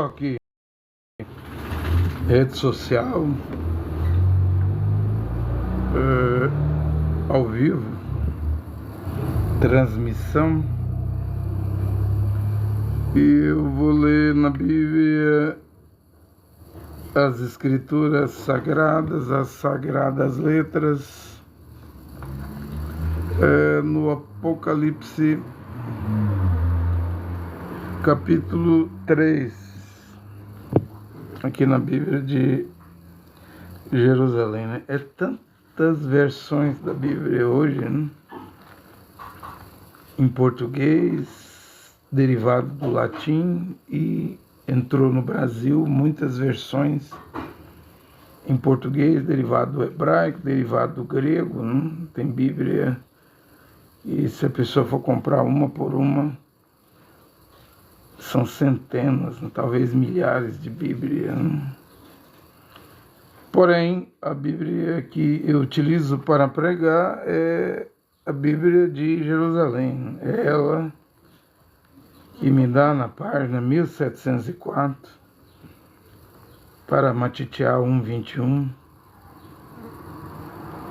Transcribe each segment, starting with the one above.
TikTok, rede social, ao vivo, transmissão. E eu vou ler na Bíblia as Escrituras Sagradas, as Sagradas Letras, no Apocalipse, capítulo 3, aqui na Bíblia de Jerusalém, né? É tantas versões da Bíblia hoje, né? Em português, derivado do latim, e entrou no Brasil muitas versões em português, derivado do hebraico, derivado do grego, né? Tem Bíblia, e se a pessoa for comprar uma por uma, são centenas, talvez milhares de Bíblia, né? Porém, a Bíblia que eu utilizo para pregar é a Bíblia de Jerusalém. É ela que me dá na página 1704, para Matitiá 1:21,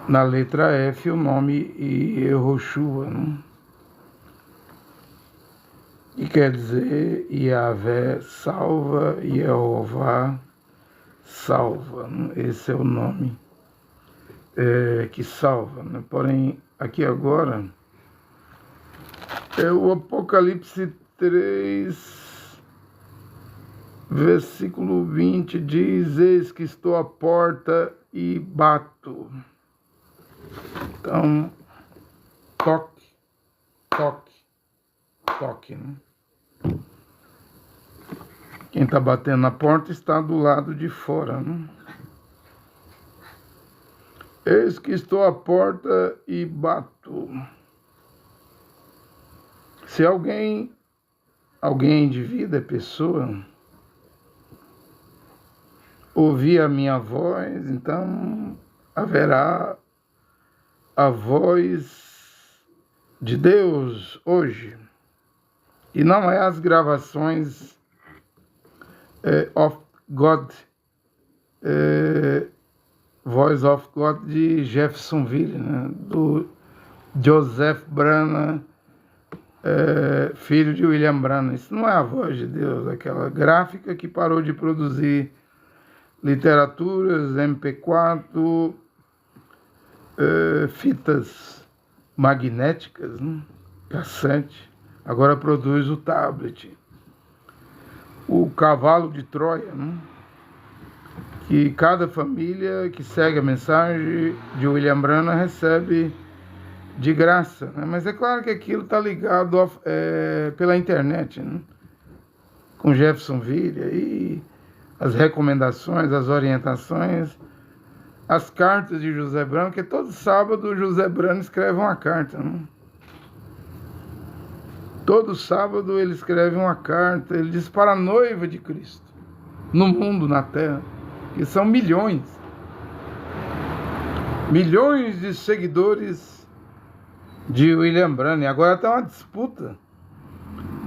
na letra F, o nome Yehoshua, né? E quer dizer Yahvé salva, Jeová salva, né? Esse é o nome que salva, né? Porém, aqui agora é o Apocalipse 3, versículo 20, diz: eis que estou à porta e bato. Então, toque, toque, toque, né? Quem está batendo na porta está do lado de fora, né? Eis que estou à porta e bato. Se alguém de vida, pessoa, ouvir a minha voz, então haverá a voz de Deus hoje. E não é as gravações of God, Voice of God de Jeffersonville, né? Do Joseph Branham, filho de William Branham. Isso não é a voz de Deus, aquela gráfica que parou de produzir literaturas, MP4, fitas magnéticas, né? Cassete. Agora produz o tablet. O cavalo de Troia, né? Que cada família que segue a mensagem de William Branham recebe de graça, né? Mas é claro que aquilo está ligado pela internet, né? Com Jeffersonville, aí as recomendações, as orientações, as cartas de José Branham, que todo sábado José Branham escreve uma carta, né? Todo sábado ele escreve uma carta, ele diz para a noiva de Cristo, no mundo, na terra, que são milhões de seguidores de William Branham. Agora está uma disputa,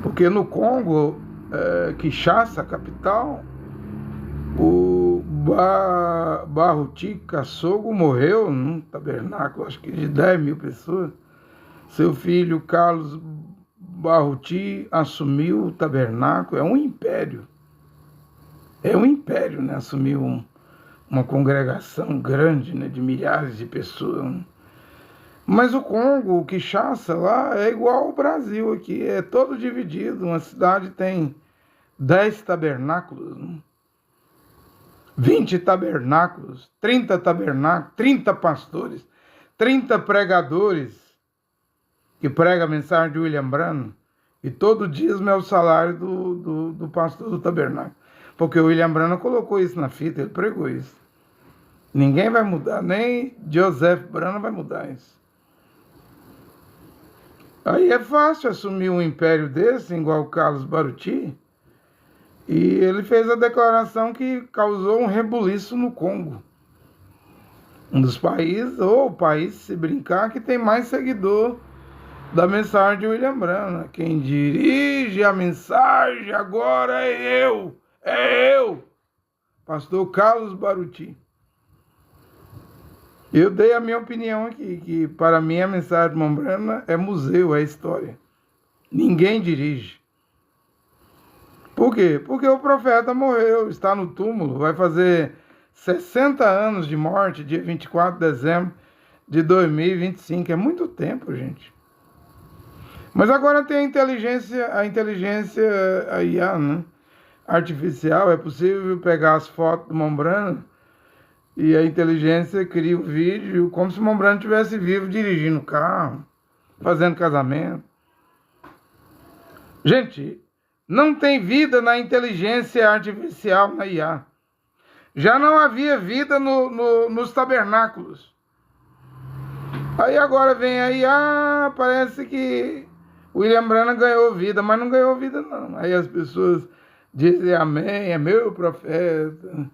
porque no Congo, Kinshasa, a capital, o Baruti Kassogo morreu num tabernáculo, acho que de 10 mil pessoas. Seu filho Carlos Baruti assumiu o tabernáculo. É um império, né? Assumiu uma congregação grande, né? De milhares de pessoas, né? Mas o Congo, o Kinshasa lá, é igual ao Brasil aqui, é todo dividido. Uma cidade tem 10 tabernáculos, né? 20 tabernáculos, 30 tabernáculos, 30 pastores, 30 pregadores que pregam a mensagem de William Branham, e todo dízimo é o salário do pastor do tabernáculo. Porque o William Branham colocou isso na fita, ele pregou isso. Ninguém vai mudar, nem Joseph Branham vai mudar isso. Aí é fácil assumir um império desse, igual o Carlos Baruti, e ele fez a declaração que causou um rebuliço no Congo. Um dos países, ou o país, se brincar, que tem mais seguidor da mensagem de William Branham. Quem dirige a mensagem agora é pastor Carlos Baruti. Eu dei a minha opinião aqui, que para mim a mensagem de Mombrana é museu, é história. Ninguém dirige. Por quê? Porque o profeta morreu, está no túmulo, vai fazer 60 anos de morte, dia 24 de dezembro de 2025. É muito tempo, gente. Mas agora tem a inteligência a IA, né? Artificial. É possível pegar as fotos do Mombrana e a inteligência cria o vídeo como se o Mombrana estivesse vivo dirigindo o carro, fazendo casamento. Gente, não tem vida na inteligência artificial, na IA. Já não havia vida nos tabernáculos. Aí agora vem a IA, parece que William Branham ganhou vida, mas não ganhou vida não. Aí as pessoas dizem amém, é meu profeta.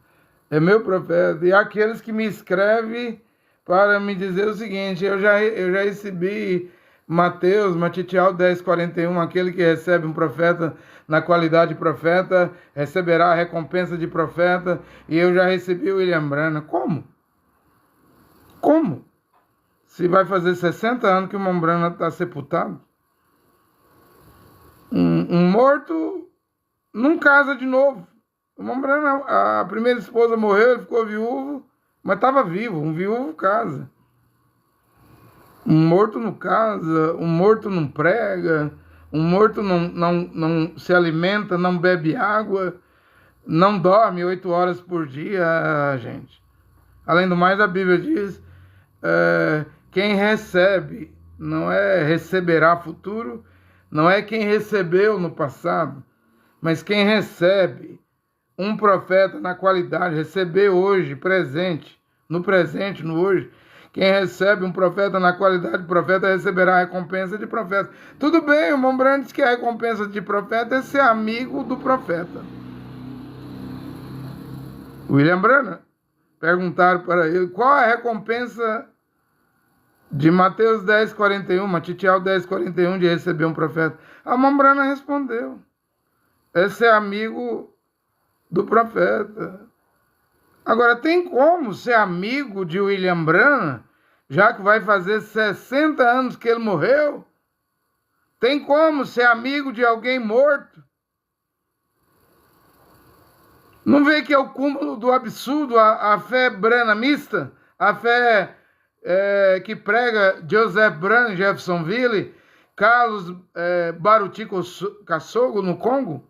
É meu profeta. E aqueles que me escrevem para me dizer o seguinte, eu já recebi Mateus, Matitial 10:41, aquele que recebe um profeta na qualidade de profeta, receberá a recompensa de profeta, e eu já recebi o William Branham. Como? Como? Se vai fazer 60 anos que o Mombrana está sepultado. Um morto não casa de novo. O Mombrana, a primeira esposa morreu, ele ficou viúvo, mas estava vivo. Um viúvo casa. Um morto não casa, um morto não prega, um morto não se alimenta, não bebe água, não dorme 8 horas por dia, gente. Além do mais, a Bíblia diz, quem recebe, não é receberá futuro, não é quem recebeu no passado, mas quem recebe um profeta na qualidade, receber hoje, presente, no hoje. Quem recebe um profeta na qualidade de profeta receberá a recompensa de profeta. Tudo bem, o Mombrana diz que a recompensa de profeta é ser amigo do profeta. William Branham, perguntaram para ele qual a recompensa de Mateus 10:41, Matitial 10:41 de receber um profeta. A Mombrana respondeu, é ser amigo do profeta. Agora, tem como ser amigo de William Branham, já que vai fazer 60 anos que ele morreu? Tem como ser amigo de alguém morto? Não vê que é o cúmulo do absurdo a fé branhamista, a fé que prega Joseph Branham, Jeffersonville, Carlos Baruti Kassogo, no Congo,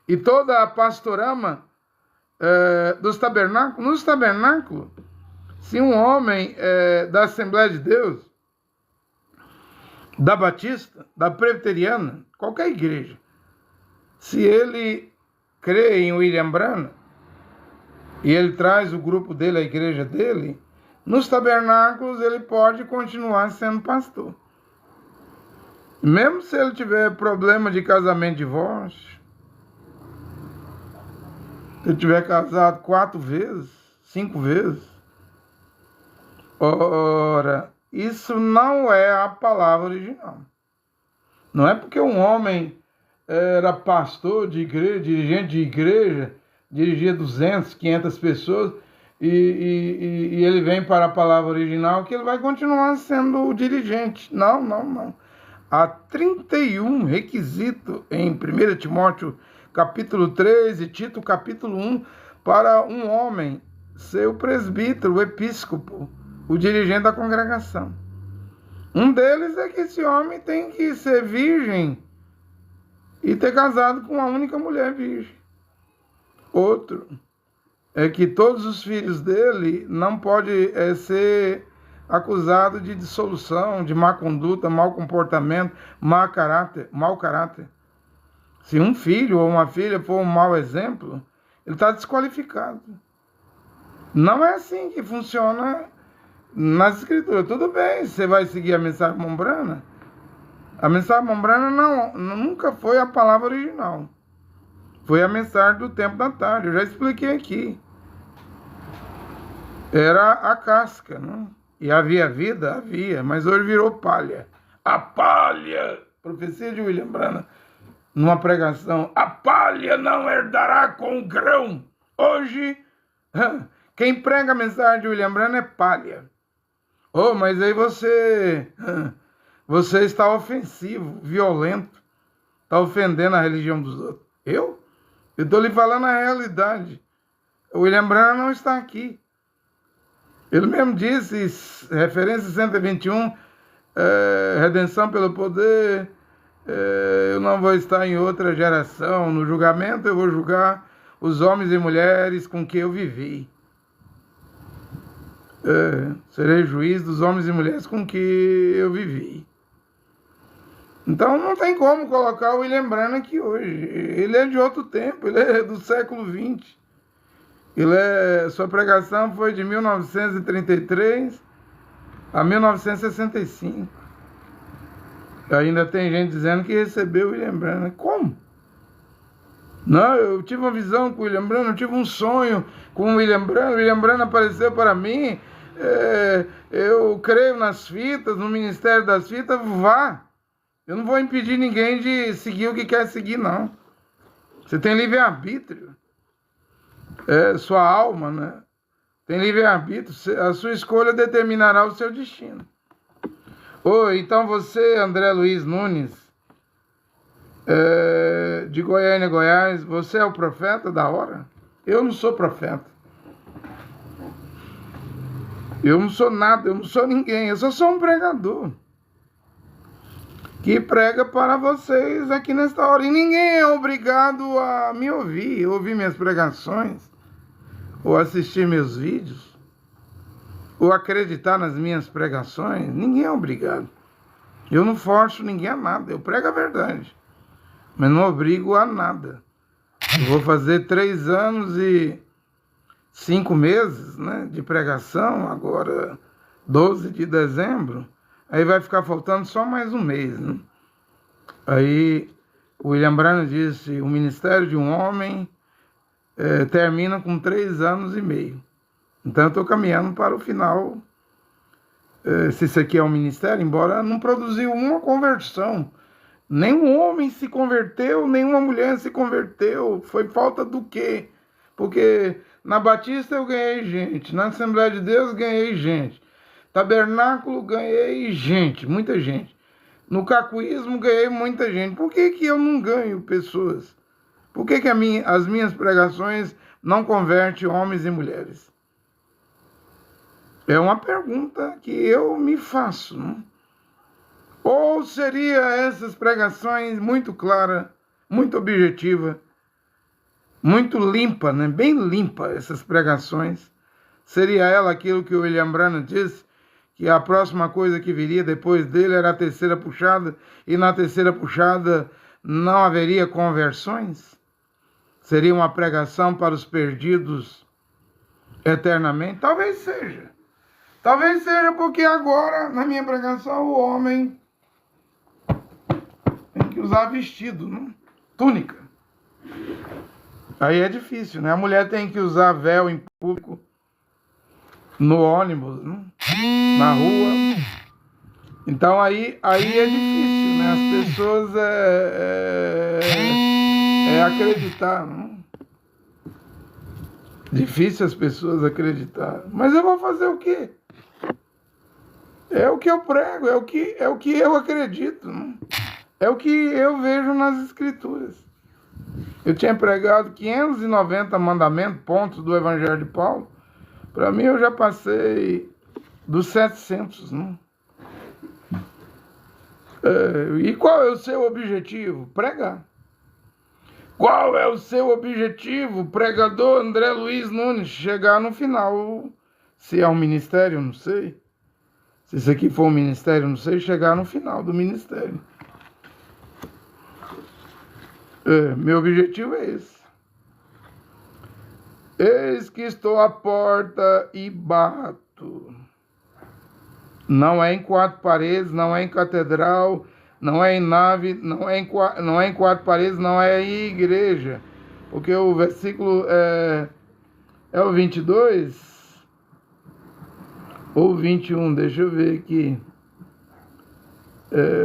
e toda a pastorama dos tabernáculos. Nos tabernáculos, se um homem da Assembleia de Deus, da Batista, da Presbiteriana, qualquer igreja, se ele crê em William Branham e ele traz o grupo dele, a igreja dele, nos tabernáculos ele pode continuar sendo pastor. Mesmo se ele tiver problema de casamento e divórcio, se ele tiver casado 4 vezes, 5 vezes, ora, isso não é a palavra original. Não é porque um homem era pastor de igreja, dirigente de igreja, dirigia 200, 500 pessoas, e ele vem para a palavra original, que ele vai continuar sendo o dirigente. Não. Há 31 requisitos em 1 Timóteo capítulo 3 e Tito capítulo 1 para um homem ser o presbítero, o episcopo, o dirigente da congregação. Um deles é que esse homem tem que ser virgem e ter casado com uma única mulher virgem. Outro é que todos os filhos dele não podem ser acusados de dissolução, de má conduta, mau comportamento, mau caráter. Se um filho ou uma filha for um mau exemplo, ele está desqualificado. Não é assim que funciona nas escrituras. Tudo bem, você vai seguir a mensagem Mombrana. A mensagem Mombrana nunca foi a palavra original. Foi a mensagem do tempo da tarde. Eu já expliquei aqui. Era a casca, né? E havia vida? Havia, mas hoje virou palha. A palha! Profecia de William Branham, numa pregação, a palha não herdará com o grão. Hoje, Quem prega a mensagem de William Branham é palha. Oh, mas aí você está ofensivo, violento, está ofendendo a religião dos outros. Eu? Eu estou lhe falando a realidade. O William Branham não está aqui. Ele mesmo disse, referência 121, redenção pelo poder, eu não vou estar em outra geração. No julgamento eu vou julgar os homens e mulheres com que eu vivi. Serei juiz dos homens e mulheres com que eu vivi. Então não tem como colocar o William Branham aqui hoje. Ele é de outro tempo, ele é do século XX. Sua pregação foi de 1933 a 1965. Ainda tem gente dizendo que recebeu o William Branham. Como? Não, eu tive uma visão com o William Branham, eu tive um sonho com o William Branham. O William Branham apareceu para mim. Eu creio nas fitas, no ministério das fitas. Vá. Eu não vou impedir ninguém de seguir o que quer seguir, não. Você tem livre-arbítrio. Sua alma, né? Tem livre-arbítrio. A sua escolha determinará o seu destino. Então você, André Luiz Nunes, de Goiânia, Goiás, você é o profeta da hora? Eu não sou profeta. Eu não sou nada, eu não sou ninguém. Eu só sou um pregador que prega para vocês aqui nesta hora. E ninguém é obrigado a me ouvir minhas pregações, ou assistir meus vídeos, ou acreditar nas minhas pregações. Ninguém é obrigado. Eu não forço ninguém a nada. Eu prego a verdade, mas não obrigo a nada. Eu vou fazer 3 anos e 5 meses, né, de pregação, agora 12 de dezembro. Aí vai ficar faltando só mais um mês, né? Aí o William Branham disse, o ministério de um homem termina com 3 anos e meio. Então eu estou caminhando para o final. Se isso aqui é um ministério, embora não produziu uma conversão. Nenhum homem se converteu, nenhuma mulher se converteu. Foi falta do quê? Porque na Batista eu ganhei gente, na Assembleia de Deus ganhei gente, Tabernáculo ganhei gente, muita gente. No cacuísmo ganhei muita gente. Por que eu não ganho pessoas? Por que as minhas pregações não convertem homens e mulheres? É uma pergunta que eu me faço, não? Ou seria essas pregações muito clara, muito objetiva, muito limpa, né? Bem limpa essas pregações. Seria ela aquilo que o William Branham disse, que a próxima coisa que viria depois dele era a terceira puxada, e na terceira puxada não haveria conversões? Seria uma pregação para os perdidos eternamente? Talvez seja. Talvez seja porque agora, na minha pregação, o homem tem que usar vestido, não? Túnica. Aí é difícil, né? A mulher tem que usar véu em público, no ônibus, não? Na rua. Então aí é difícil, né? As pessoas acreditar, não? Difícil as pessoas acreditar. Mas eu vou fazer o quê? É o que eu prego, é o que eu acredito, não? É o que eu vejo nas Escrituras. Eu tinha pregado 590 mandamentos, pontos do Evangelho de Paulo. Para mim, eu já passei dos 700, não? E qual é o seu objetivo? Pregar. Qual é o seu objetivo, pregador André Luiz Nunes? Chegar no final. Se é um ministério, não sei. Se isso aqui for um ministério, não sei. Chegar no final do ministério. Meu objetivo é esse. Eis que estou à porta e bato. Não é em 4 paredes, não é em catedral, não é em nave, não é em 4 paredes, não é em igreja. Porque o versículo é o 22 ou 21, deixa eu ver aqui.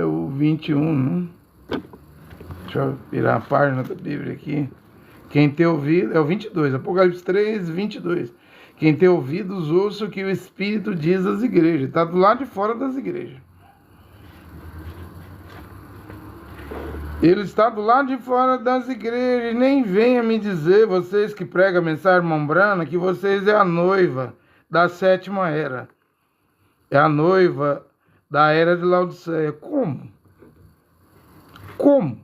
O 21, né? Deixa eu virar a página da Bíblia aqui. Quem tem ouvido, é o 22, Apocalipse 3, 22. Quem tem ouvidos, ouça o que o Espírito diz às igrejas. Está do lado de fora das igrejas. Ele está do lado de fora das igrejas. Nem venha me dizer, vocês que pregam a mensagem mombrana, que vocês é a noiva da sétima era. É a noiva da era de Laodiceia. Como? Como?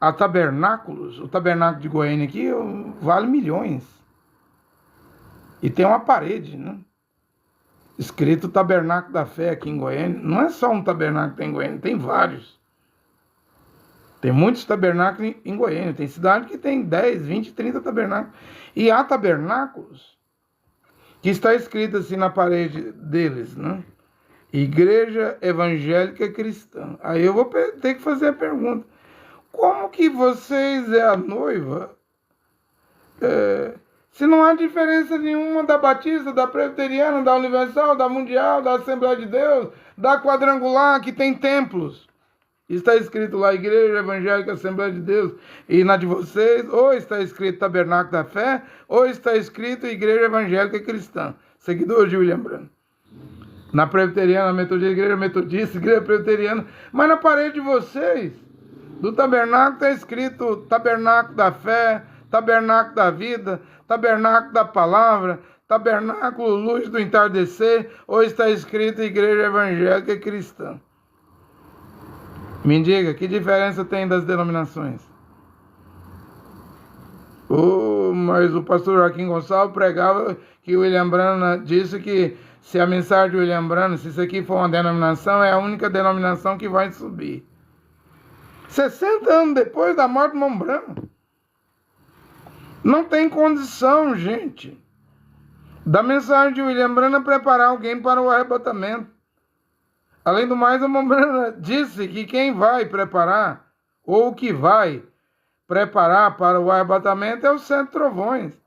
A Tabernáculos, o tabernáculo de Goiânia aqui, vale milhões. E tem uma parede, né? Escrito Tabernáculo da Fé aqui em Goiânia. Não é só um tabernáculo que tem em Goiânia, tem vários. Tem muitos tabernáculos em Goiânia. Tem cidade que tem 10, 20, 30 tabernáculos. E há tabernáculos que está escrito assim na parede deles, né? Igreja Evangélica Cristã. Aí eu vou ter que fazer a pergunta. Como que vocês é a noiva? Se não há diferença nenhuma da Batista, da Presbiteriana, da Universal, da Mundial, da Assembleia de Deus, da Quadrangular, que tem templos. Está escrito lá, Igreja Evangélica Assembleia de Deus, e na de vocês, ou está escrito Tabernáculo da Fé, ou está escrito Igreja Evangélica Cristã, seguidor de William Branham. Na Presbiteriana, Metodista, Igreja Metodista, Igreja Presbiteriana, mas na parede de vocês, do tabernáculo está escrito Tabernáculo da Fé, Tabernáculo da Vida, Tabernáculo da Palavra, Tabernáculo Luz do Entardecer, ou está escrito Igreja Evangélica Cristã. Me diga, que diferença tem das denominações? Mas o pastor Joaquim Gonçalves pregava que o William Branham disse que se a mensagem de William Branham, se isso aqui for uma denominação, é a única denominação que vai subir. 60 anos depois da morte de Mombrana. Não tem condição, gente, da mensagem de William Branham preparar alguém para o arrebatamento. Além do mais, a Mombrana disse que quem vai preparar, ou que vai preparar para o arrebatamento, é os 7 trovões,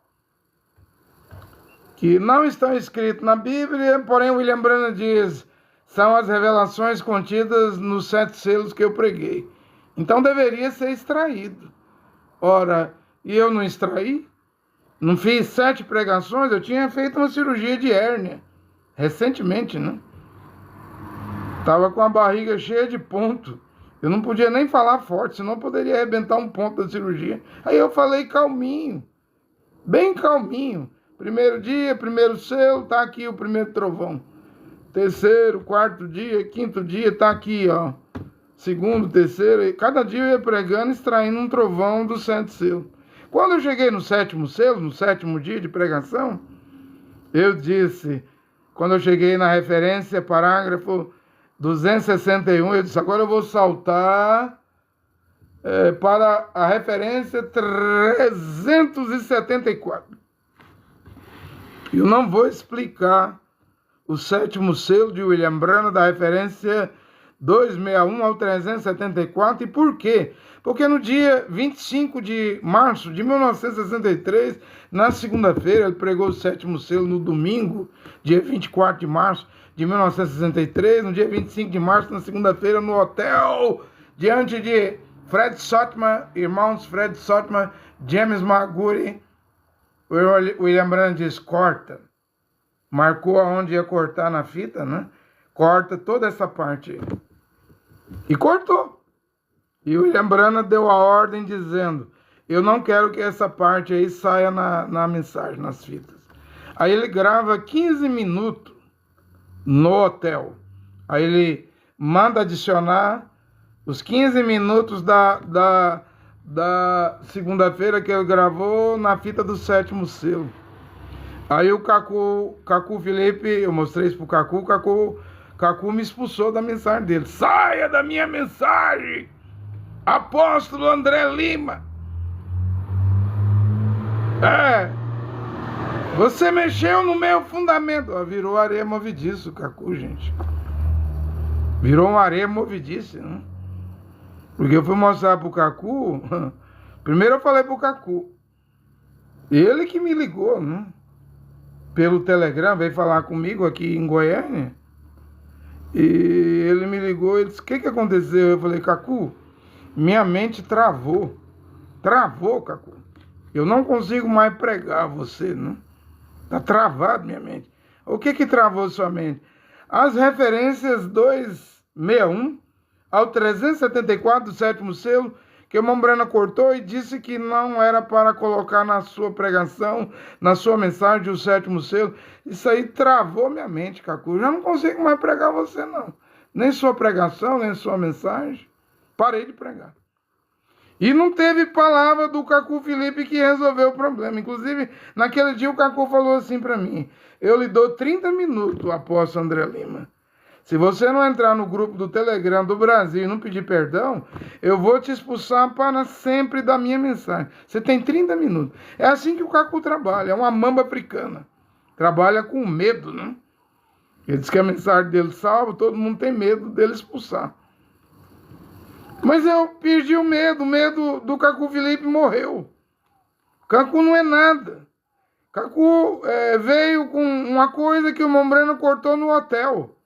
que não estão escritos na Bíblia, porém William Branham diz, são as revelações contidas nos 7 selos que eu preguei. Então deveria ser extraído. Ora, e eu não extraí? Não fiz 7 pregações? Eu tinha feito uma cirurgia de hérnia, recentemente, né? Estava com a barriga cheia de ponto. Eu não podia nem falar forte, senão eu poderia arrebentar um ponto da cirurgia. Aí eu falei calminho, bem calminho. Primeiro dia, primeiro selo, tá aqui o primeiro trovão. Terceiro, quarto dia, quinto dia, tá aqui, ó. Segundo, terceiro, e cada dia eu ia pregando, extraindo um trovão do 7 selos. Quando eu cheguei no 7º selo, no 7º dia de pregação, eu disse, quando eu cheguei na referência, parágrafo 261, eu disse, agora eu vou saltar para a referência 374. Eu não vou explicar o 7º selo de William Branham da referência 261 ao 374. E por quê? Porque no dia 25 de março de 1963, na segunda-feira, ele pregou o 7º selo no domingo, dia 24 de março de 1963, no dia 25 de março, na segunda-feira, no hotel, diante de Fred Sotman, irmãos Fred Sotman, James Maguri, o William Branham diz, corta. Marcou aonde ia cortar na fita, né? Corta toda essa parte aí. E cortou. E o William Branham deu a ordem dizendo, eu não quero que essa parte aí saia na mensagem, nas fitas. Aí ele grava 15 minutos no hotel. Aí ele manda adicionar os 15 minutos da segunda-feira que ele gravou na fita do 7º selo. Aí o Cacu Felipe, eu mostrei isso pro Cacu me expulsou da mensagem dele. Saia da minha mensagem, apóstolo André Lima. Você mexeu no meu fundamento. Virou areia movediça o Cacu, gente. Virou uma areia movediça, né? Porque eu fui mostrar pro Cacu. Primeiro eu falei pro Cacu. Ele que me ligou, né? Pelo Telegram, veio falar comigo aqui em Goiânia. E ele me ligou, ele disse, o que aconteceu? Eu falei, Cacu, minha mente travou. Travou, Cacu. Eu não consigo mais pregar você, não? Está travado minha mente. O que travou sua mente? As referências 261 ao 374 do sétimo selo, que o irmão Brana cortou e disse que não era para colocar na sua pregação, na sua mensagem, o sétimo selo. Isso aí travou minha mente, Cacu. Eu já não consigo mais pregar você, não. Nem sua pregação, nem sua mensagem. Parei de pregar. E não teve palavra do Cacu Felipe que resolveu o problema. Inclusive, naquele dia o Cacu falou assim para mim: eu lhe dou 30 minutos, apóstolo André Lima. Se você não entrar no grupo do Telegram do Brasil e não pedir perdão, eu vou te expulsar para sempre da minha mensagem. Você tem 30 minutos. É assim que o Cacu trabalha, é uma mamba africana. Trabalha com medo, né? Ele diz que a mensagem dele salva, todo mundo tem medo dele expulsar. Mas eu perdi o medo do Cacu Felipe morreu. Cacu não é nada. Cacu veio com uma coisa que o irmão Breno cortou no hotel,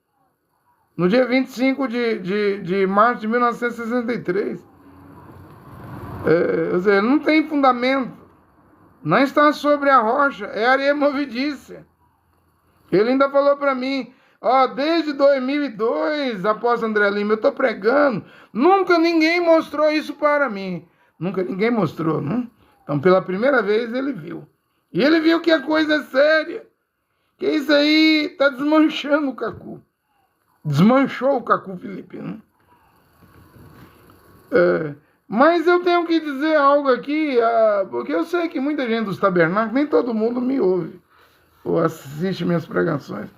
no dia 25 de março de 1963. Ou seja, não tem fundamento. Não está sobre a rocha, é areia movediça. Ele ainda falou para mim: desde 2002, apóstolo André Lima, eu estou pregando, nunca ninguém mostrou isso para mim. Nunca ninguém mostrou, não? Então, pela primeira vez, ele viu. E ele viu que a coisa é séria. Que isso aí está desmanchando o Cacu. Desmanchou o Cacu Felipe, não? Mas eu tenho que dizer algo aqui, porque eu sei que muita gente dos tabernáculos, nem todo mundo me ouve ou assiste minhas pregações.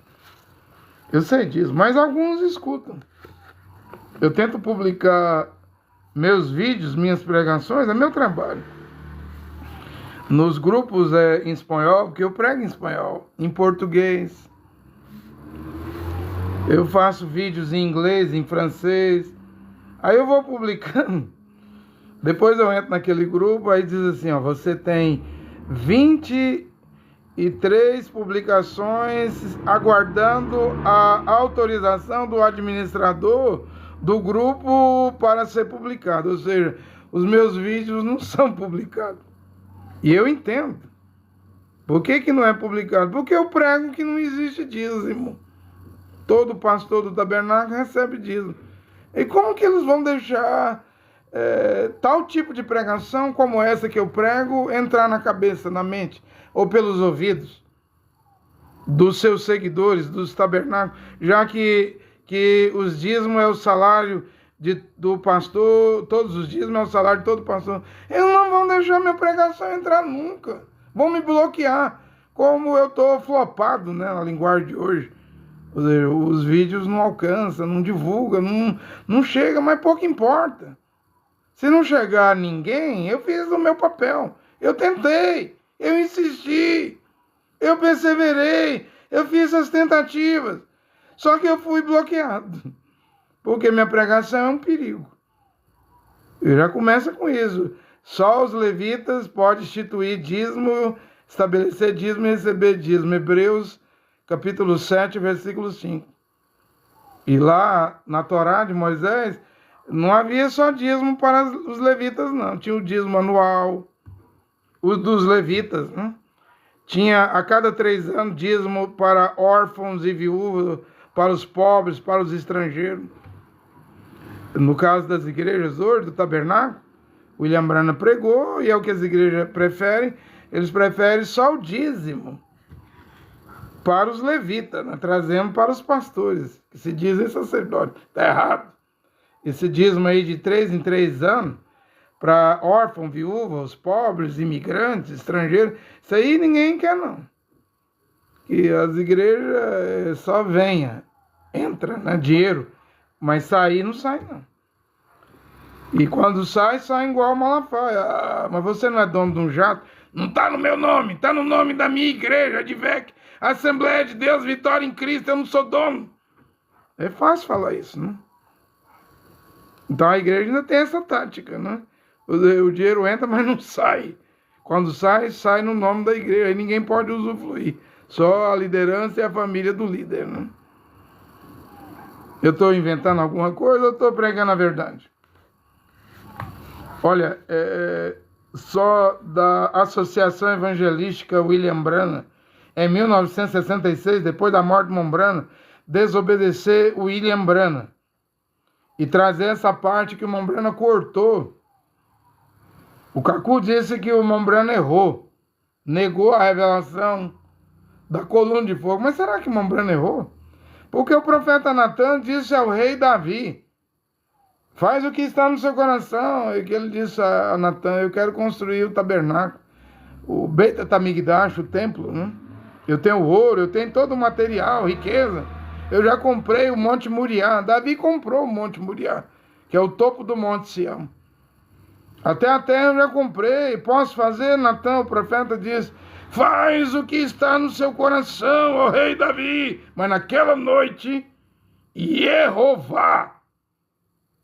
Eu sei disso, mas alguns escutam. Eu tento publicar meus vídeos, minhas pregações, é meu trabalho. Nos grupos em espanhol, porque eu prego em espanhol, em português. Eu faço vídeos em inglês, em francês. Aí eu vou publicando. Depois eu entro naquele grupo, aí diz assim, você tem 23 publicações aguardando a autorização do administrador do grupo para ser publicado. Ou seja, os meus vídeos não são publicados. E eu entendo. Por que não é publicado? Porque eu prego que não existe dízimo. Todo pastor do tabernáculo recebe dízimo. E como que eles vão deixar tal tipo de pregação como essa que eu prego entrar na cabeça, na mente, ou pelos ouvidos dos seus seguidores, dos tabernáculos, já que os dízimos é o salário do pastor, todos os dízimos é o salário de todo pastor. Eles não vão deixar minha pregação entrar nunca. Vão me bloquear, como eu estou flopado, né, na linguagem de hoje. Ou seja, os vídeos não alcançam, não divulgam, não chega, mas pouco importa. Se não chegar a ninguém, eu fiz o meu papel. Eu tentei, eu insisti, eu perseverei, eu fiz as tentativas. Só que eu fui bloqueado, porque minha pregação é um perigo. Eu já começa com isso. Só os levitas podem instituir dízimo, estabelecer dízimo e receber dízimo. Hebreus, capítulo 7, versículo 5. E lá, na Torá de Moisés, não havia só dízimo para os levitas, não. Tinha o dízimo anual, o dos levitas, né? Tinha a cada 3 anos dízimo para órfãos e viúvas, para os pobres, para os estrangeiros. No caso das igrejas hoje, do tabernáculo, William Branham pregou, e é o que as igrejas preferem. Eles preferem só o dízimo para os levitas, né? Trazendo para os pastores, que se dizem sacerdotes. Está errado. Esse dízimo aí de 3 em 3 anos, para órfãos, viúvas, pobres, imigrantes, estrangeiros, isso aí ninguém quer, não. Que as igrejas só venha, entra, né, dinheiro, mas sair não sai, não. E quando sai igual Malafaia. Mas você não é dono de um jato? Não está no meu nome, está no nome da minha igreja, Advec, Assembleia de Deus, Vitória em Cristo, eu não sou dono. É fácil falar isso, né? Então a igreja ainda tem essa tática, né? O dinheiro entra, mas não sai. Quando sai no nome da igreja. Aí ninguém pode usufruir. Só a liderança e a família do líder, né? Eu estou inventando alguma coisa ou estou pregando a verdade? Olha, só da Associação Evangelística William Branham, em 1966, depois da morte de Mombrana, desobedecer o William Branham e trazer essa parte que o Mombrana cortou. O Cacu disse que o Mombrana errou, negou a revelação da coluna de fogo. Mas será que Mombrana errou? Porque o profeta Natan disse ao rei Davi: faz o que está no seu coração. E que ele disse a Natan: eu quero construir o tabernáculo, o Beit HaMikdash, o templo, né? Eu tenho ouro, eu tenho todo o material, riqueza. Eu já comprei o Monte Moriá. Davi comprou o Monte Moriá, que é o topo do Monte Sião. Até a terra eu já comprei. Posso fazer? Natan, o profeta, diz: faz o que está no seu coração, ó rei Davi. Mas naquela noite, Jeová,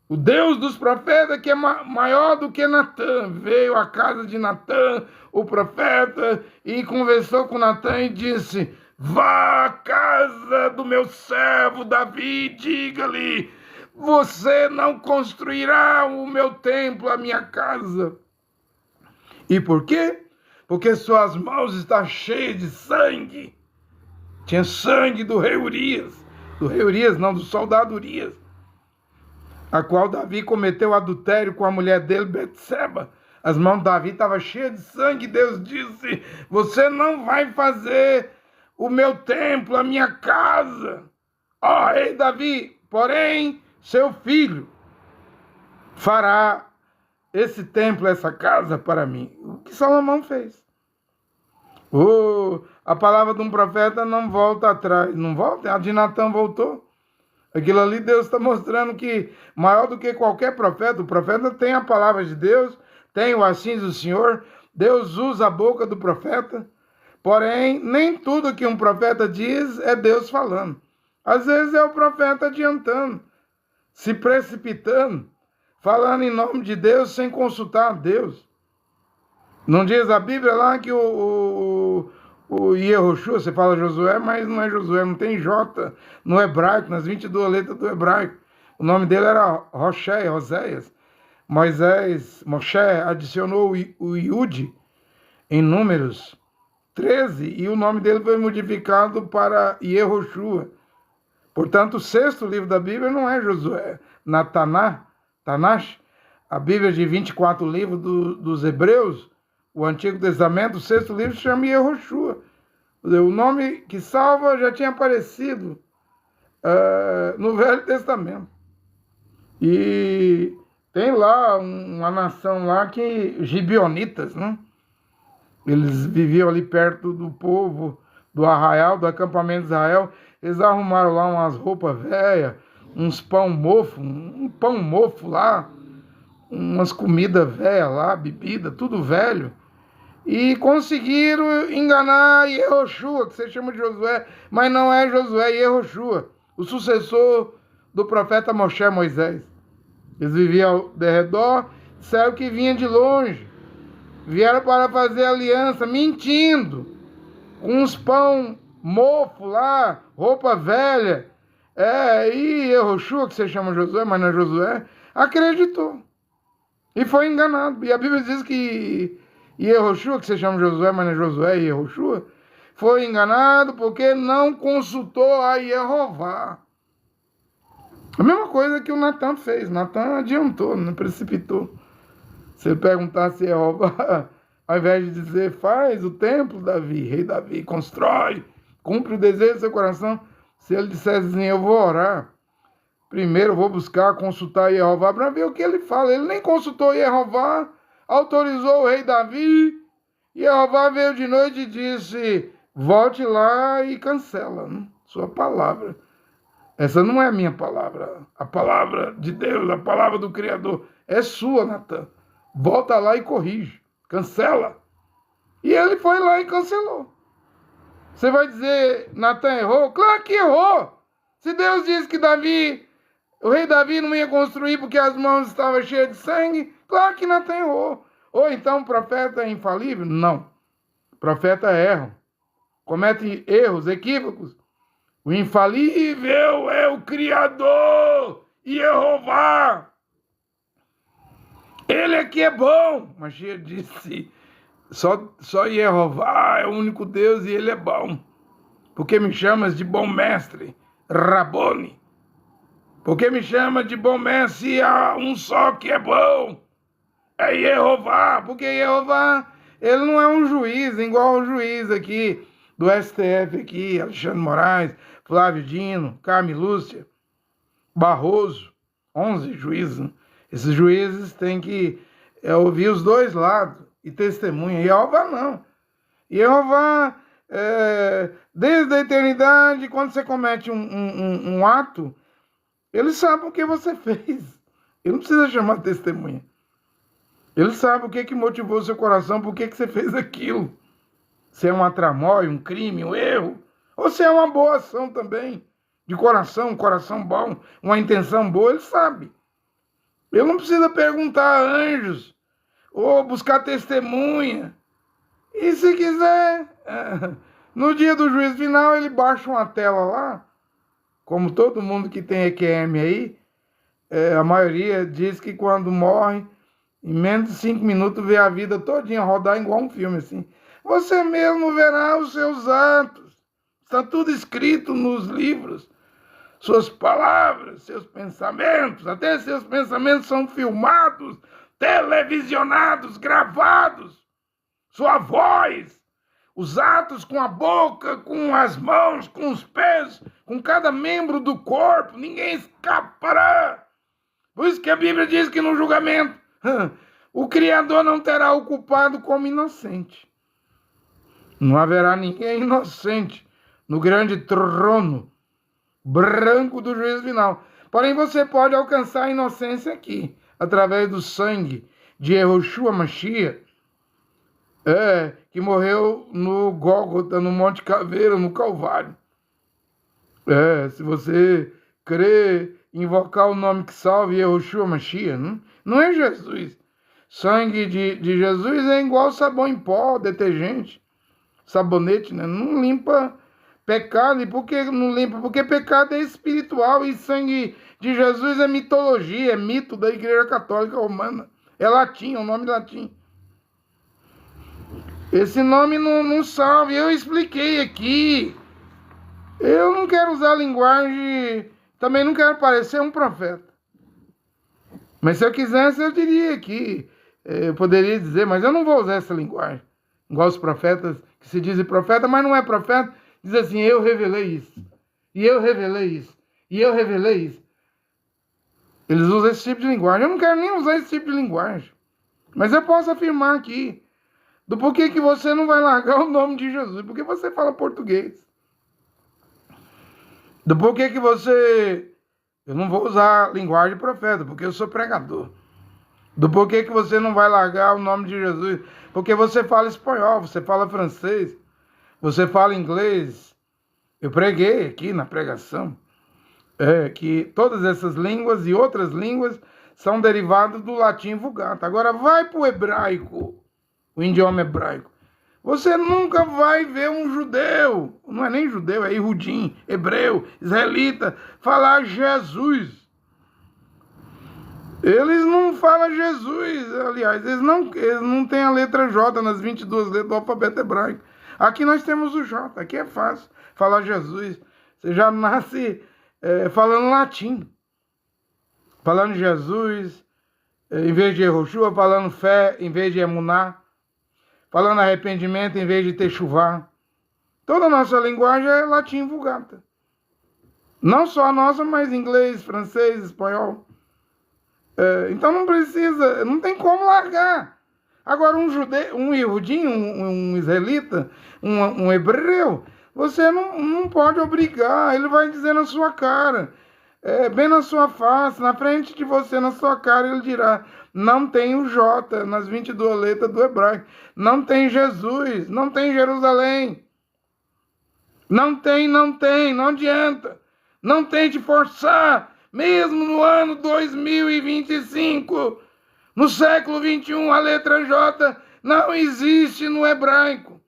o Deus dos profetas, que é maior do que Natan, veio à casa de Natan, o profeta, e conversou com Natan e disse: vá à casa do meu servo Davi, diga-lhe: você não construirá o meu templo, a minha casa. E por quê? Porque suas mãos estão cheias de sangue. Tinha sangue do rei Urias. Do rei Urias, não, do soldado Urias, a qual Davi cometeu adultério com a mulher dele, Betseba. As mãos de Davi estavam cheias de sangue. Deus disse: você não vai fazer o meu templo, a minha casa. Ó rei Davi, porém, seu filho fará esse templo, essa casa para mim. O que Salomão fez. A palavra de um profeta não volta atrás. Não volta? A de Natan voltou. Aquilo ali Deus está mostrando que maior do que qualquer profeta, o profeta tem a palavra de Deus, tem o assim do Senhor, Deus usa a boca do profeta, porém nem tudo que um profeta diz é Deus falando. Às vezes é o profeta adiantando, se precipitando, falando em nome de Deus sem consultar a Deus. Não diz a Bíblia lá que o Yehoshua, você fala Josué, mas não é Josué, não tem J no hebraico, nas 22 letras do hebraico. O nome dele era Oséias. Moshe adicionou o Yud em Números 13 e o nome dele foi modificado para Yehoshua. Portanto, o sexto livro da Bíblia não é Josué. Tanash, a Bíblia de 24 livros dos Hebreus, o Antigo Testamento, o sexto livro se chama Yehoshua. O nome que salva já tinha aparecido no Velho Testamento. E tem lá uma nação lá que, gibeonitas, né? Eles viviam ali perto do povo, do arraial, do acampamento de Israel. Eles arrumaram lá umas roupas velhas, uns pão mofo, um pão mofo lá, umas comidas velhas lá, bebida, tudo velho. E conseguiram enganar Yehoshua, que você chama de Josué, mas não é Josué, é Yehoshua, o sucessor do profeta Moisés. Eles viviam ao redor, disseram que vinha de longe, vieram para fazer aliança, mentindo, com uns pão mofo lá, roupa velha. E Yehoshua, que você chama Josué, mas não é Josué, acreditou e foi enganado. E a Bíblia diz que Yehoshua, que se chama Josué, mas não é Josué, é Yehoshua, foi enganado porque não consultou a Jeová. A mesma coisa que o Natan fez. Natan adiantou, não precipitou. Se ele perguntasse a Jeová, ao invés de dizer: faz o templo, Davi, rei Davi, constrói, cumpre o desejo do seu coração. Se ele dissesse assim: eu vou orar, primeiro eu vou buscar, consultar Jeová para ver o que ele fala. Ele nem consultou Jeová, autorizou o rei Davi, e Jeová veio de noite e disse: volte lá e cancela, né, sua palavra. Essa não é a minha palavra. A palavra de Deus, a palavra do Criador, é sua, Natan. Volta lá e corrige, cancela. E ele foi lá e cancelou. Você vai dizer: Natan errou? Claro que errou. Se Deus disse que o rei Davi não ia construir porque as mãos estavam cheias de sangue, claro que Natan errou. Ou então o profeta é infalível? Não. O profeta erra, comete erros, equívocos. O infalível é o Criador, Jeová. Ele aqui é bom. Mashiach disse, só Jeová é o único Deus e ele é bom. Porque me chamas de bom mestre, Rabone? Porque me chama de bom mestre, há um só que é bom. É Jeová. Porque Jeová, ele não é um juiz, igual o juiz aqui do STF aqui, Alexandre Moraes, Flávio Dino, Carme Lúcia, Barroso, 11 juízes. Né? Esses juízes têm que ouvir os dois lados e testemunha. Jeová não. Jeová, desde a eternidade, quando você comete um ato, ele sabe o que você fez. Ele não precisa chamar testemunha. Ele sabe o que motivou seu coração, por que você fez aquilo. Se é uma tramóia, um crime, um erro, ou se é uma boa ação também, de coração, um coração bom, uma intenção boa, ele sabe. Ele não precisa perguntar a anjos, ou buscar testemunha. E se quiser, no dia do juízo final, ele baixa uma tela lá, como todo mundo que tem EQM aí, a maioria diz que quando morre, em menos de 5 minutos vê a vida todinha rodar igual um filme assim. Você mesmo verá os seus atos. Está tudo escrito nos livros. Suas palavras, seus pensamentos, até seus pensamentos são filmados, televisionados, gravados. Sua voz, os atos com a boca, com as mãos, com os pés, com cada membro do corpo, ninguém escapará. Por isso que a Bíblia diz que no julgamento o Criador não terá o culpado como inocente. Não haverá ninguém inocente no grande trono branco do juízo final. Porém, você pode alcançar a inocência aqui, através do sangue de Yehoshua Mashiach, que morreu no Gólgota, no Monte Caveira, no Calvário. Se você crer, invocar o nome que salve, Yehoshua Mashiach, não é Jesus. Sangue de Jesus é igual sabão em pó, detergente, sabonete, né? Não limpa pecado. E por que não limpa? Porque pecado é espiritual e sangue de Jesus é mitologia, é mito da Igreja Católica Romana. É latim, é um nome latim. Esse nome não salve. Eu expliquei aqui. Eu não quero usar linguagem, também não quero parecer um profeta. Mas se eu quisesse, eu diria que eu poderia dizer, mas eu não vou usar essa linguagem. Igual os profetas que se dizem profeta, mas não é profeta, diz assim, eu revelei isso, e eu revelei isso, e eu revelei isso. Eles usam esse tipo de linguagem. Eu não quero nem usar esse tipo de linguagem. Mas eu posso afirmar aqui, do porquê que você não vai largar o nome de Jesus, porque você fala português. Do porquê que você... Eu não vou usar linguagem de profeta, porque eu sou pregador. Do porquê que você não vai largar o nome de Jesus, porque você fala espanhol, você fala francês, você fala inglês. Eu preguei aqui na pregação que todas essas línguas e outras línguas são derivadas do latim vulgata. Agora vai para o hebraico, o idioma hebraico. Você nunca vai ver um judeu, não é nem judeu, é iudim, hebreu, israelita, falar Jesus. Eles não falam Jesus, aliás, eles não têm a letra J nas 22 letras do alfabeto hebraico. Aqui nós temos o J, aqui é fácil falar Jesus. Você já nasce falando latim, falando Jesus, em vez de Yehoshua, falando fé, em vez de emuná, falando arrependimento, em vez de techuvá. Toda a nossa linguagem é latim vulgata. Não só a nossa, mas inglês, francês, espanhol. Então não precisa, não tem como largar. Agora um judeu, um iudim, um israelita, um hebreu, você não pode obrigar, ele vai dizer na sua cara, bem na sua face, na frente de você, na sua cara, ele dirá, não tem o J nas 22 letras do hebraico, não tem Jesus, não tem Jerusalém, não tem, não adianta, não tente forçar, mesmo no ano 2025, no século 21, a letra J não existe no hebraico.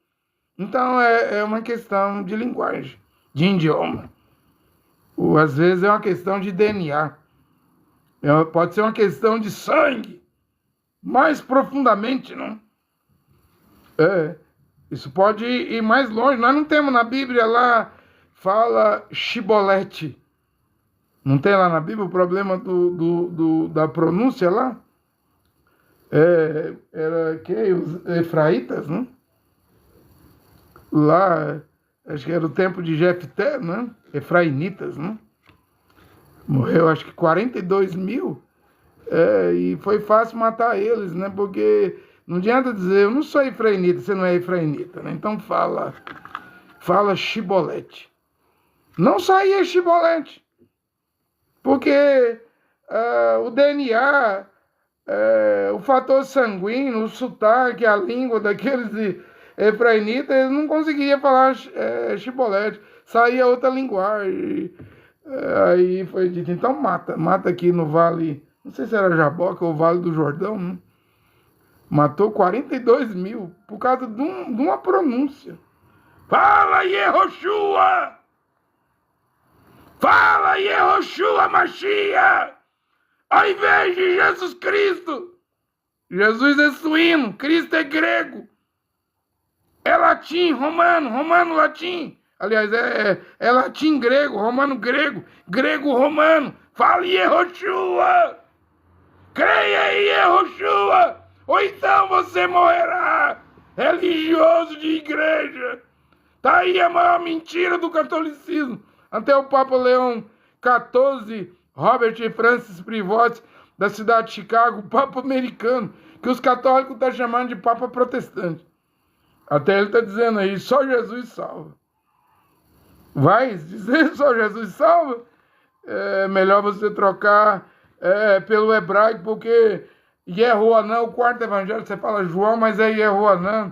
Então é uma questão de linguagem, de idioma. Ou às vezes é uma questão de DNA. Pode ser uma questão de sangue. mais profundamente, não? Isso pode ir mais longe. Nós não temos na Bíblia lá, fala Shibolete. Não tem lá na Bíblia o problema da pronúncia lá? Era que os efraitas, né? Lá, acho que era o tempo de Jefté, né? Efraimitas, né? Morreu acho que 42 mil. E foi fácil matar eles, né? Porque não adianta dizer, eu não sou efraimita, você não é efraimita, né? Então fala Shibolete. Não saía Shibolete. Porque o DNA, o fator sanguíneo, o sotaque, a língua daqueles efraimitas, eles não conseguiam falar Shibolete. Saía outra linguagem. Aí foi dito, então mata aqui no vale, não sei se era Jaboca ou Vale do Jordão, né? Matou 42 mil por causa de uma pronúncia. Fala Yehoshua! Fala Yehoshua Mashiach! Ao invés de Jesus Cristo. Jesus é suíno, Cristo é grego. É latim, romano, latim. Aliás, é latim grego, romano grego, grego romano. Fala Yehoshua! Creia em Yehoshua! Ou então você morrerá, religioso de igreja. Tá aí a maior mentira do catolicismo. Até o Papa Leão XIV, Robert Francis Prevost, da cidade de Chicago, o Papa americano, que os católicos estão chamando de Papa protestante. Até ele está dizendo aí, só Jesus salva. Vai dizer só Jesus salva? É melhor você trocar pelo hebraico, porque Yehoanã, o quarto evangelho, você fala João, mas é Yehoanã.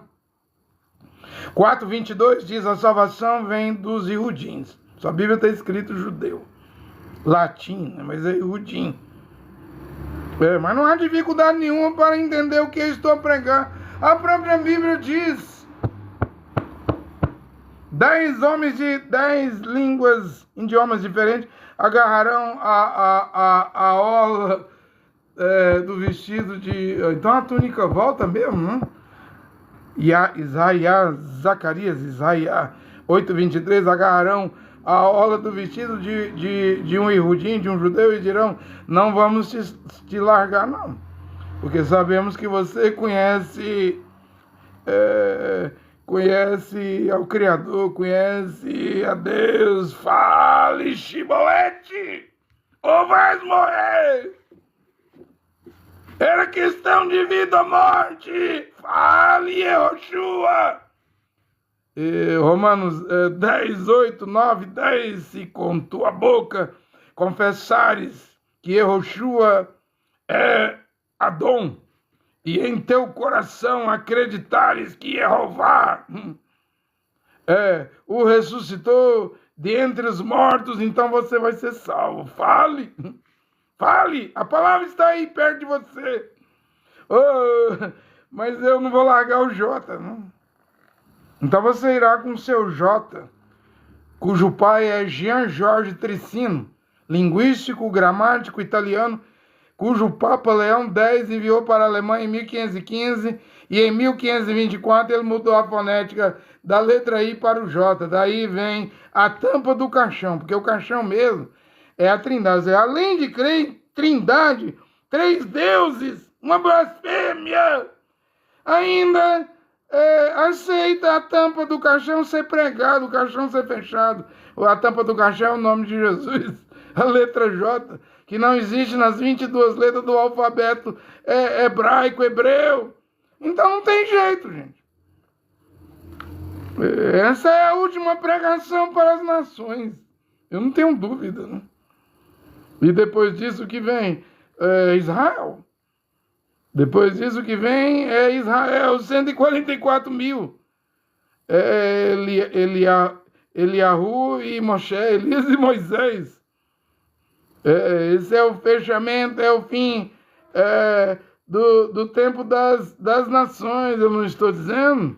4:22 diz, a salvação vem dos Iudins. Sua Bíblia está escrito judeu. Latim, mas é Iudim. Mas não há dificuldade nenhuma para entender o que eu estou a pregar. A própria Bíblia diz: 10 homens de 10 línguas, idiomas diferentes, agarrarão a orla do vestido de... Então a túnica volta mesmo, né? Zacarias 8:23, agarrarão a orla do vestido de um Iudim, de um judeu, e dirão, não vamos te largar, não. Porque sabemos que você conhece ao Criador, conhece a Deus. Fale, Shibolete, ou vais morrer. Era questão de vida ou morte. Fale, Yehoshua. Romanos 10, 8, 9, 10. Se com tua boca confessares que Yehoshua é Adom, e em teu coração acreditares que Jeová o ressuscitou de entre os mortos, então você vai ser salvo. Fale, a palavra está aí perto de você. Mas eu não vou largar o Jota, não. Então você irá com o seu Jota, cujo pai é Jean Jorge Tricino, linguístico, gramático, italiano, cujo Papa Leão X enviou para a Alemanha em 1515, e em 1524 ele mudou a fonética da letra I para o J. Daí vem a tampa do caixão, porque o caixão mesmo é a Trindade. Além de crer em Trindade, 3 deuses, uma blasfêmia, ainda aceita a tampa do caixão ser pregado, o caixão ser fechado. A tampa do caixão é o nome de Jesus, a letra J, que não existe nas 22 letras do alfabeto hebraico, hebreu. Então não tem jeito, gente. Essa é a última pregação para as nações. Eu não tenho dúvida, né? E depois disso que vem Israel. Depois disso que vem Israel, 144 mil. Eliahu e Moshe, Elias e Moisés. Esse é o fechamento, é o fim do tempo das nações, eu não estou dizendo.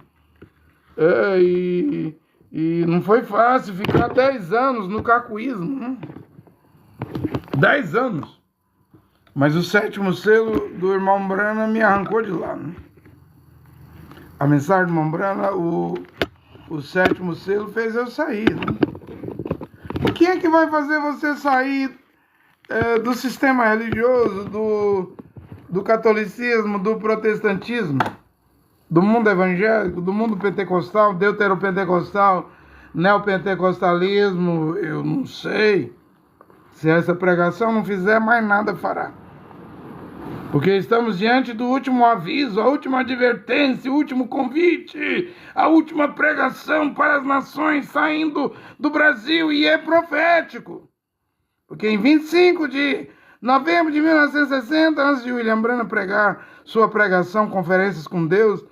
E não foi fácil ficar 10 anos no cacuísmo, né? 10 anos. Mas o sétimo selo do irmão Brana me arrancou de lá, né? A mensagem do irmão Brana, o sétimo selo fez eu sair, né? O que é que vai fazer você sair do sistema religioso, do catolicismo, do protestantismo, do mundo evangélico, do mundo pentecostal, deuteropentecostal, neopentecostalismo? Eu não sei. Se essa pregação não fizer, mais nada fará. Porque estamos diante do último aviso, a última advertência, o último convite, a última pregação para as nações saindo do Brasil, e é profético. Porque em 25 de novembro de 1960, antes de William Branham pregar sua pregação, Conferências com Deus,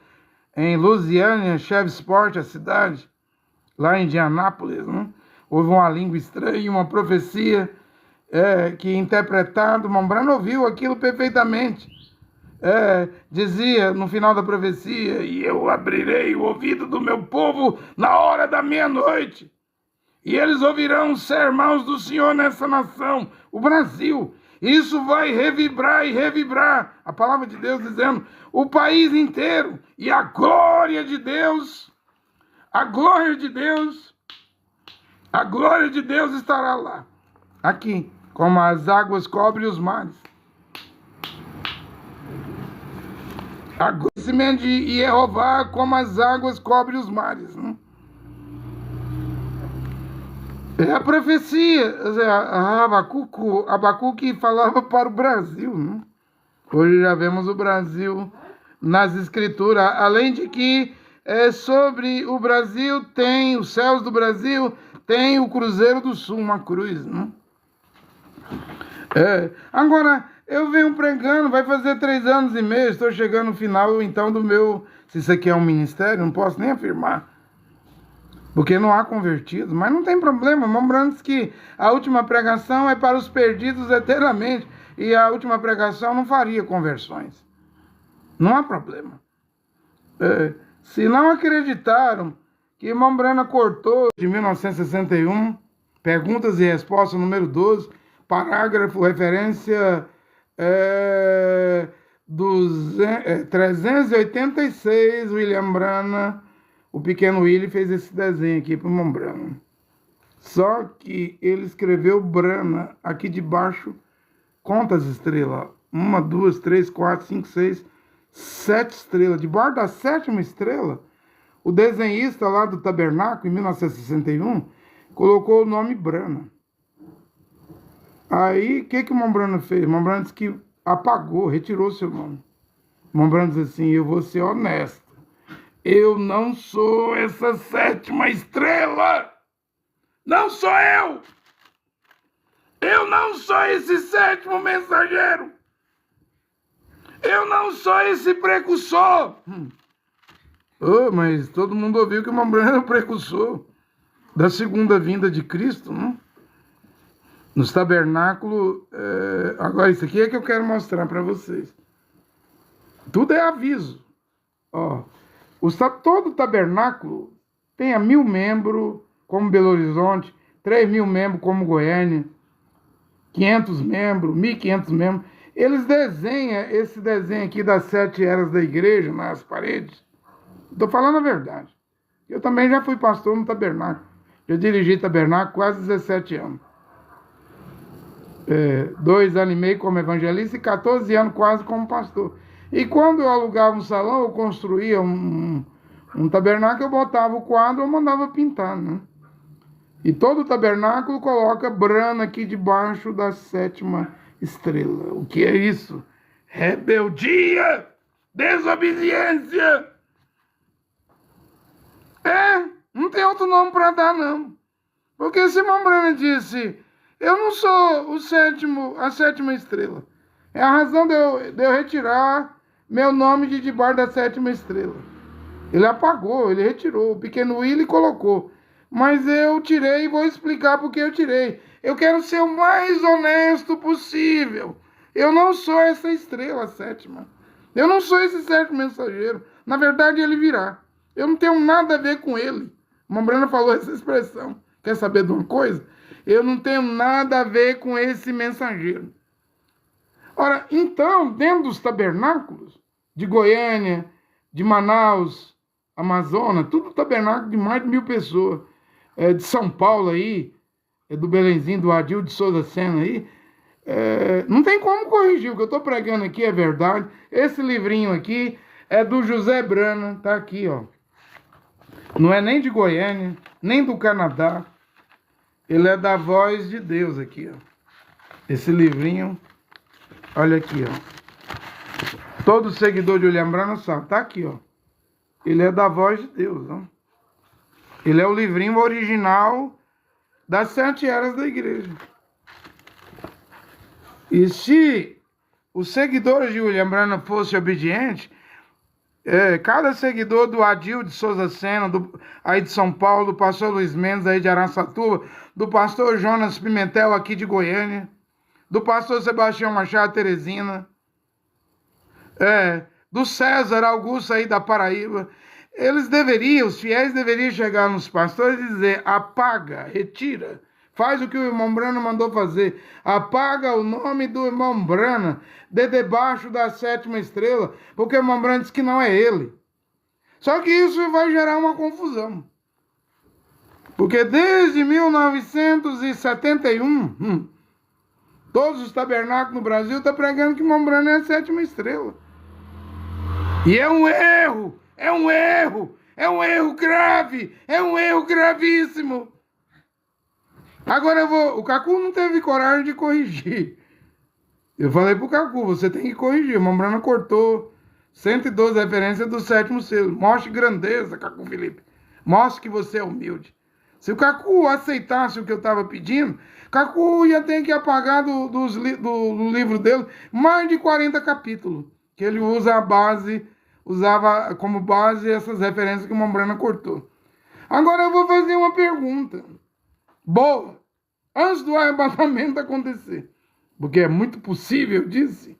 em Louisiana, Shreveport, a cidade, lá em Indianápolis, né? Houve uma língua estranha, uma profecia que interpretado, Branham ouviu aquilo perfeitamente. Dizia no final da profecia: e eu abrirei o ouvido do meu povo na hora da meia-noite, e eles ouvirão os sermões do Senhor nessa nação, o Brasil. Isso vai revibrar e revibrar, a palavra de Deus dizendo, o país inteiro, e a glória de Deus, a glória de Deus, a glória de Deus estará lá, aqui, como as águas cobrem os mares. O conhecimento de Jeová, como as águas cobrem os mares, né? É a profecia, Abacuque falava para o Brasil, né? Hoje já vemos o Brasil nas escrituras, além de que sobre o Brasil tem, os céus do Brasil, tem o Cruzeiro do Sul, uma cruz, né? Agora, eu venho pregando, vai fazer 3 anos e meio, estou chegando no final, então, do meu, se isso aqui é um ministério, não posso nem afirmar, porque não há convertidos, mas não tem problema. Lembrando que a última pregação é para os perdidos eternamente, e a última pregação não faria conversões. Não há problema. Se não acreditaram que irmão Brana cortou de 1961, perguntas e respostas número 12, parágrafo, referência 386, William Brana, o pequeno Willie fez esse desenho aqui para o irmão Brana. Só que ele escreveu Brana aqui debaixo, conta as estrelas, 1, 2, 3, 4, 5, 6, 7 estrelas. Debaixo da 7ª estrela, o desenhista lá do Tabernáculo, em 1961, colocou o nome Brana. Aí, o que o irmão Brana fez? O irmão Brana disse que apagou, retirou seu nome. O irmão Brana disse assim: eu vou ser honesto. Eu não sou essa 7ª estrela. Não sou eu. Eu não sou esse 7º mensageiro. Eu não sou esse precursor. Mas todo mundo ouviu que o irmão Brana era o precursor da segunda vinda de Cristo, não? Nos tabernáculos. Agora, isso aqui é que eu quero mostrar para vocês. Tudo é aviso. Todo tabernáculo tem 1.000 membros, como Belo Horizonte, 3.000 membros, como Goiânia, 500 membros, 1.500 membros. Eles desenham esse desenho aqui das 7 eras da igreja nas paredes. Estou falando a verdade. Eu também já fui pastor no tabernáculo. Já dirigi tabernáculo quase 17 anos. 2 anos e meio como evangelista e 14 anos quase como pastor. E quando eu alugava um salão, eu construía um tabernáculo, eu botava o quadro, eu mandava pintar, né? E todo tabernáculo coloca Brana aqui debaixo da 7ª estrela. O que é isso? Rebeldia! Desobediência! Não tem outro nome para dar, não. Porque Simão Brana disse: eu não sou a 7ª estrela. É a razão de eu retirar meu nome de debaixo da 7ª estrela. Ele apagou, ele retirou. O pequeno Willie colocou. Mas eu tirei e vou explicar por que eu tirei. Eu quero ser o mais honesto possível. Eu não sou essa estrela 7ª. Eu não sou esse 7º mensageiro. Na verdade, ele virá. Eu não tenho nada a ver com ele. O irmão Brana falou essa expressão. Quer saber de uma coisa? Eu não tenho nada a ver com esse mensageiro. Ora, então, dentro dos tabernáculos de Goiânia, de Manaus, Amazonas, tudo tabernáculo de mais de 1.000 pessoas, de São Paulo aí, do Belenzinho, do Adil de Souza Sena aí, não tem como corrigir. O que eu estou pregando aqui é verdade. Esse livrinho aqui é do José Brana, tá aqui, ó. Não é nem de Goiânia, nem do Canadá. Ele é da Voz de Deus aqui, ó. Esse livrinho, olha aqui, ó. Todo seguidor de William Brana sabe, tá aqui, ó. Ele é da Voz de Deus, ó. Ele é o livrinho original das 7 eras da igreja. E se os seguidores de William Brana fossem obedientes, cada seguidor do Adil de Souza Sena, aí de São Paulo, do pastor Luiz Mendes aí de Araçatuba, do pastor Jonas Pimentel aqui de Goiânia, do pastor Sebastião Machado Teresina, do César Augusto aí da Paraíba, os fiéis deveriam chegar nos pastores e dizer: apaga, retira, faz o que o irmão Brana mandou fazer, apaga o nome do irmão Brana de debaixo da 7ª estrela, porque o irmão Brana diz que não é ele. Só que isso vai gerar uma confusão, porque desde 1971, todos os tabernáculos no Brasil estão pregando que o irmão Brana é a 7ª estrela. E é um erro, é um erro, é um erro grave, é um erro gravíssimo. Agora o Cacu não teve coragem de corrigir. Eu falei pro Cacu: você tem que corrigir. O irmão Brana cortou 112 referências do 7º selo. Mostre grandeza, Cacu Felipe. Mostre que você é humilde. Se o Cacu aceitasse o que eu estava pedindo, Cacu ia ter que apagar do livro dele mais de 40 capítulos. Que ele usava como base essas referências que o irmão Brana cortou. Agora eu vou fazer uma pergunta boa, antes do arrebatamento acontecer. Porque é muito possível, eu disse,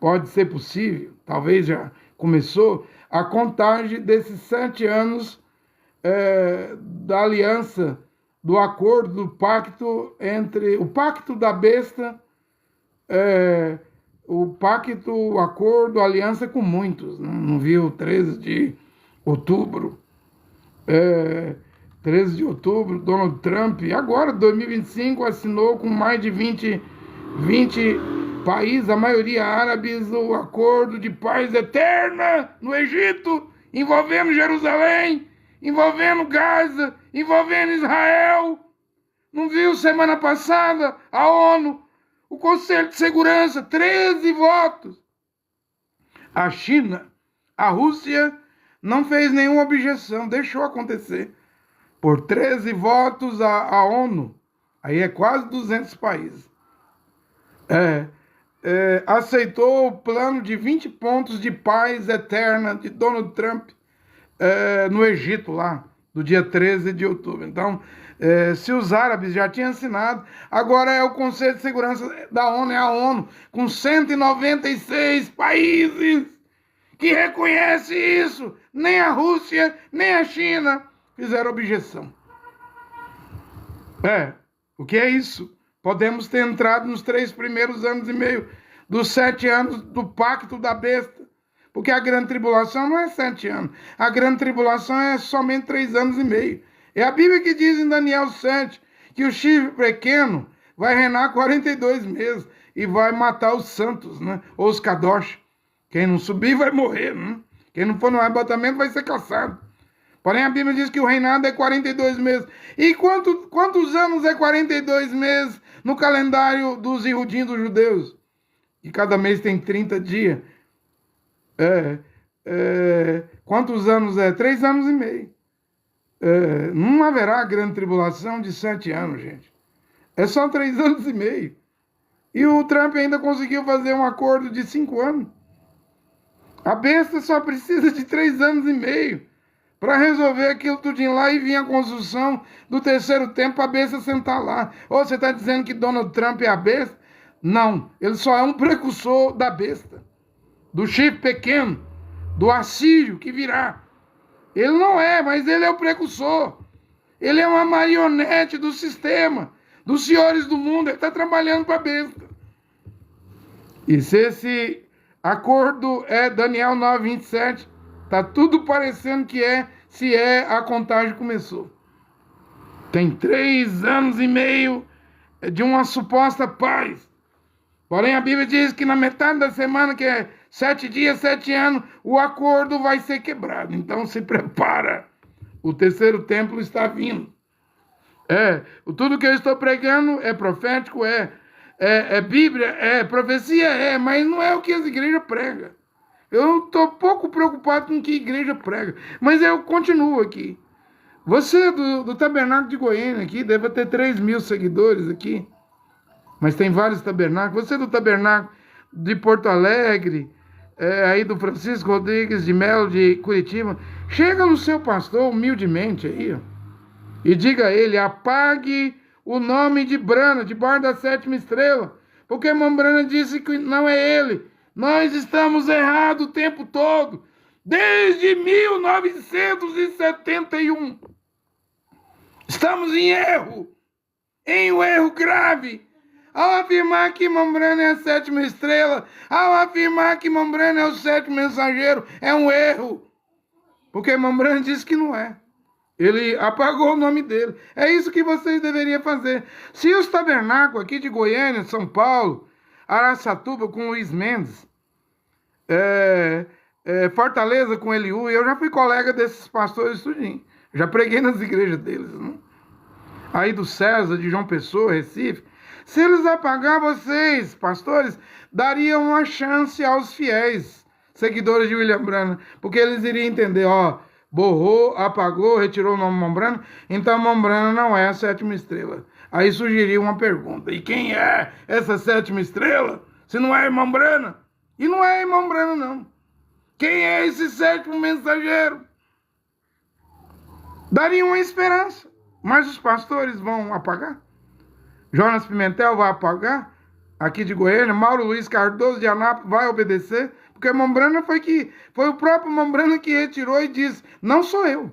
pode ser possível, talvez já começou, a contagem desses 7 anos da aliança, do acordo, do pacto entre o pacto da besta, o acordo, a aliança com muitos. Não viu? 13 de outubro, 13 de outubro, Donald Trump, agora, 2025, assinou com mais de 20 países, a maioria árabes, o acordo de paz eterna no Egito, envolvendo Jerusalém, envolvendo Gaza, envolvendo Israel. Não viu semana passada a ONU, o Conselho de Segurança, 13 votos. A China, a Rússia, não fez nenhuma objeção, deixou acontecer. Por 13 votos a ONU, aí é quase 200 países, aceitou o plano de 20 pontos de paz eterna de Donald Trump no Egito, lá, do dia 13 de outubro. Então, se os árabes já tinham assinado, agora é o Conselho de Segurança da ONU, é a ONU, com 196 países que reconhece isso. Nem a Rússia, nem a China fizeram objeção. O que é isso? Podemos ter entrado nos 3 primeiros anos e meio dos 7 anos do pacto da besta. Porque a grande tribulação não é 7 anos. A grande tribulação é somente 3 anos e meio. É a Bíblia que diz em Daniel 7 que o chifre pequeno vai reinar 42 meses e vai matar os santos, né? Ou os kadosh. Quem não subir vai morrer, né? Quem não for no arrebatamento vai ser caçado. Porém, a Bíblia diz que o reinado é 42 meses. E quantos anos é 42 meses no calendário dos Ihudim, dos judeus? E cada mês tem 30 dias. Quantos anos é? 3 anos e meio. Não haverá grande tribulação de 7 anos, gente. É só 3 anos e meio. E o Trump ainda conseguiu fazer um acordo de 5 anos. A besta só precisa de 3 anos e meio para resolver aquilo tudinho lá e vir a construção do 3º templo para a besta sentar lá. Ou você está dizendo que Donald Trump é a besta? Não, ele só é um precursor da besta, do chifre pequeno, do assírio que virá. Ele não é, mas ele é o precursor. Ele é uma marionete do sistema, dos senhores do mundo. Ele está trabalhando para a besta. E se esse acordo é Daniel 9:27, tá tudo parecendo que é, se a contagem começou. Tem 3 anos e meio de uma suposta paz. Porém, a Bíblia diz que na metade da semana, que é 7 dias, 7 anos, o acordo vai ser quebrado. Então, se prepara. O terceiro templo está vindo. Tudo que eu estou pregando é profético, é Bíblia, é profecia, mas não é o que as igrejas pregam. Eu estou pouco preocupado com o que a igreja prega, mas eu continuo aqui. Você do Tabernáculo de Goiânia aqui, deve ter 3.000 seguidores aqui, mas tem vários tabernáculos. Você do Tabernáculo de Porto Alegre, aí do Francisco Rodrigues de Melo de Curitiba, chega no seu pastor humildemente aí, ó, e diga a ele: apague o nome de Brana, debaixo da 7ª estrela, porque irmão Brana disse que não é ele. Nós estamos errados o tempo todo, desde 1971. Estamos em um erro grave. Ao afirmar que irmão Brana é a 7ª estrela, ao afirmar que irmão Brana é o 7º mensageiro, é um erro. Porque irmão Brana disse que não é. Ele apagou o nome dele. É isso que vocês deveriam fazer. Se os tabernáculos aqui de Goiânia, São Paulo, Araçatuba com Luiz Mendes, Fortaleza com Eliú, eu já fui colega desses pastores tudinho. Já preguei nas igrejas deles, né? Aí do César, de João Pessoa, Recife. Se eles apagar, vocês, pastores, dariam uma chance aos fiéis seguidores de William Branham, porque eles iriam entender, borrou, apagou, retirou o nome Mombrana, então Mombrana não é a 7ª estrela. Aí sugeriu uma pergunta: e quem é essa 7ª estrela? Se não é irmão Brana? E não é irmão Brana, não. Quem é esse 7º mensageiro? Daria uma esperança, mas os pastores vão apagar. Jonas Pimentel vai apagar, aqui de Goiânia. Mauro Luiz Cardoso de Anápolis vai obedecer, porque Mombrana foi o próprio Mombrana que retirou e disse: não sou eu,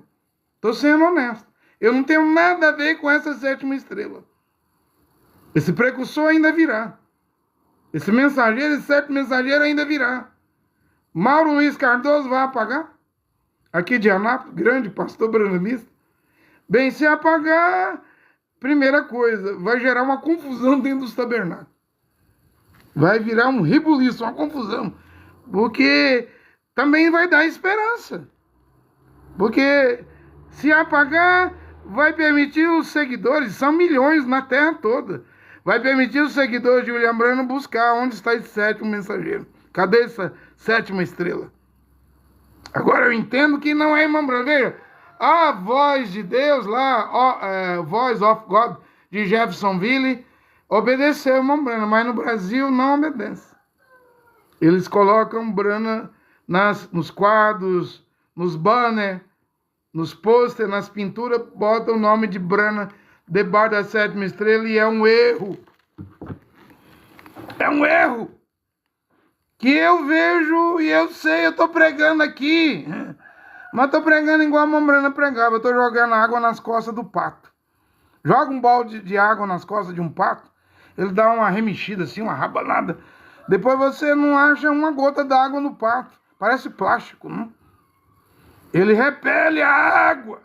estou sendo honesto, eu não tenho nada a ver com essa 7ª estrela. Esse precursor ainda virá, esse mensageiro, esse 7º mensageiro ainda virá. Mauro Luiz Cardoso vai apagar, aqui de Anápolis, grande pastor branamista. Bem, se apagar, primeira coisa, vai gerar uma confusão dentro dos tabernáculos. Vai virar um rebuliço, uma confusão. Porque também vai dar esperança. Porque se apagar, vai permitir os seguidores, são milhões na terra toda, vai permitir os seguidores de William Branham buscar onde está esse 7º mensageiro. Cadê essa 7ª estrela? Agora eu entendo que não é irmão Branham. Veja, a voz de Deus lá, Voice of God, de Jeffersonville, obedeceu irmão Branham, mas no Brasil não obedece. Eles colocam Branham nos quadros, nos banners, nos pôster, nas pinturas, botam o nome de Branham debaixo da 7ª estrela, e é um erro. É um erro que eu vejo e eu sei, eu estou pregando aqui, mas estou pregando igual a Mombrana pregava. Eu estou jogando água nas costas do pato. Joga um balde de água nas costas de um pato, ele dá uma remexida assim, uma rabanada. Depois você não acha uma gota d'água no pato. Parece plástico, não? Ele repele a água.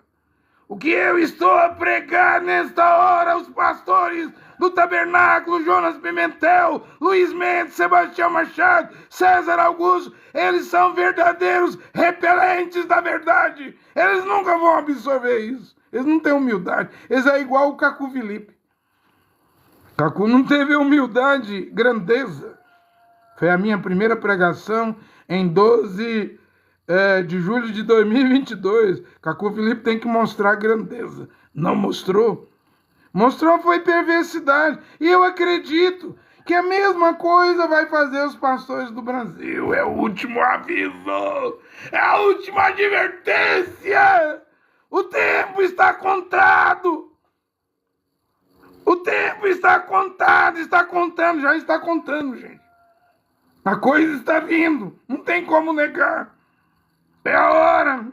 O que eu estou a pregar nesta hora, os pastores do tabernáculo, Jonas Pimentel, Luiz Mendes, Sebastião Machado, César Augusto, eles são verdadeiros repelentes da verdade. Eles nunca vão absorver isso. Eles não têm humildade. Eles é igual o Cacu Felipe. Cacu não teve humildade, grandeza. Foi a minha primeira pregação em 12 de julho de 2022. Cacu Felipe tem que mostrar grandeza. Não mostrou. Mostrou foi perversidade. E eu acredito que a mesma coisa vai fazer os pastores do Brasil. É o último aviso. É a última advertência. O tempo está contado. O tempo está contado. Está contando. Já está contando, gente. A coisa está vindo. Não tem como negar. É a hora.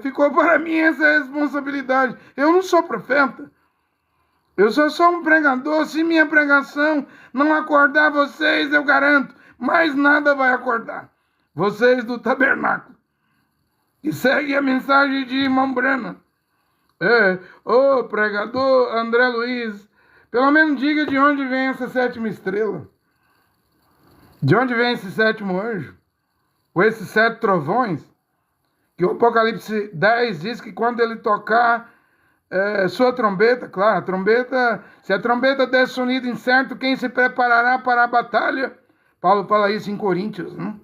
Ficou para mim essa responsabilidade. Eu não sou profeta. Eu sou só um pregador. Se minha pregação não acordar vocês, eu garanto, mais nada vai acordar. Vocês do tabernáculo. E segue a mensagem de irmão Brana. Ô pregador André Luiz, pelo menos diga de onde vem essa sétima estrela. De onde vem esse sétimo anjo? Ou esses 7 trovões? Que o Apocalipse 10 diz que quando ele tocar sua trombeta, claro, a trombeta, se a trombeta der sonido incerto, quem se preparará para a batalha? Paulo fala isso em Coríntios, né?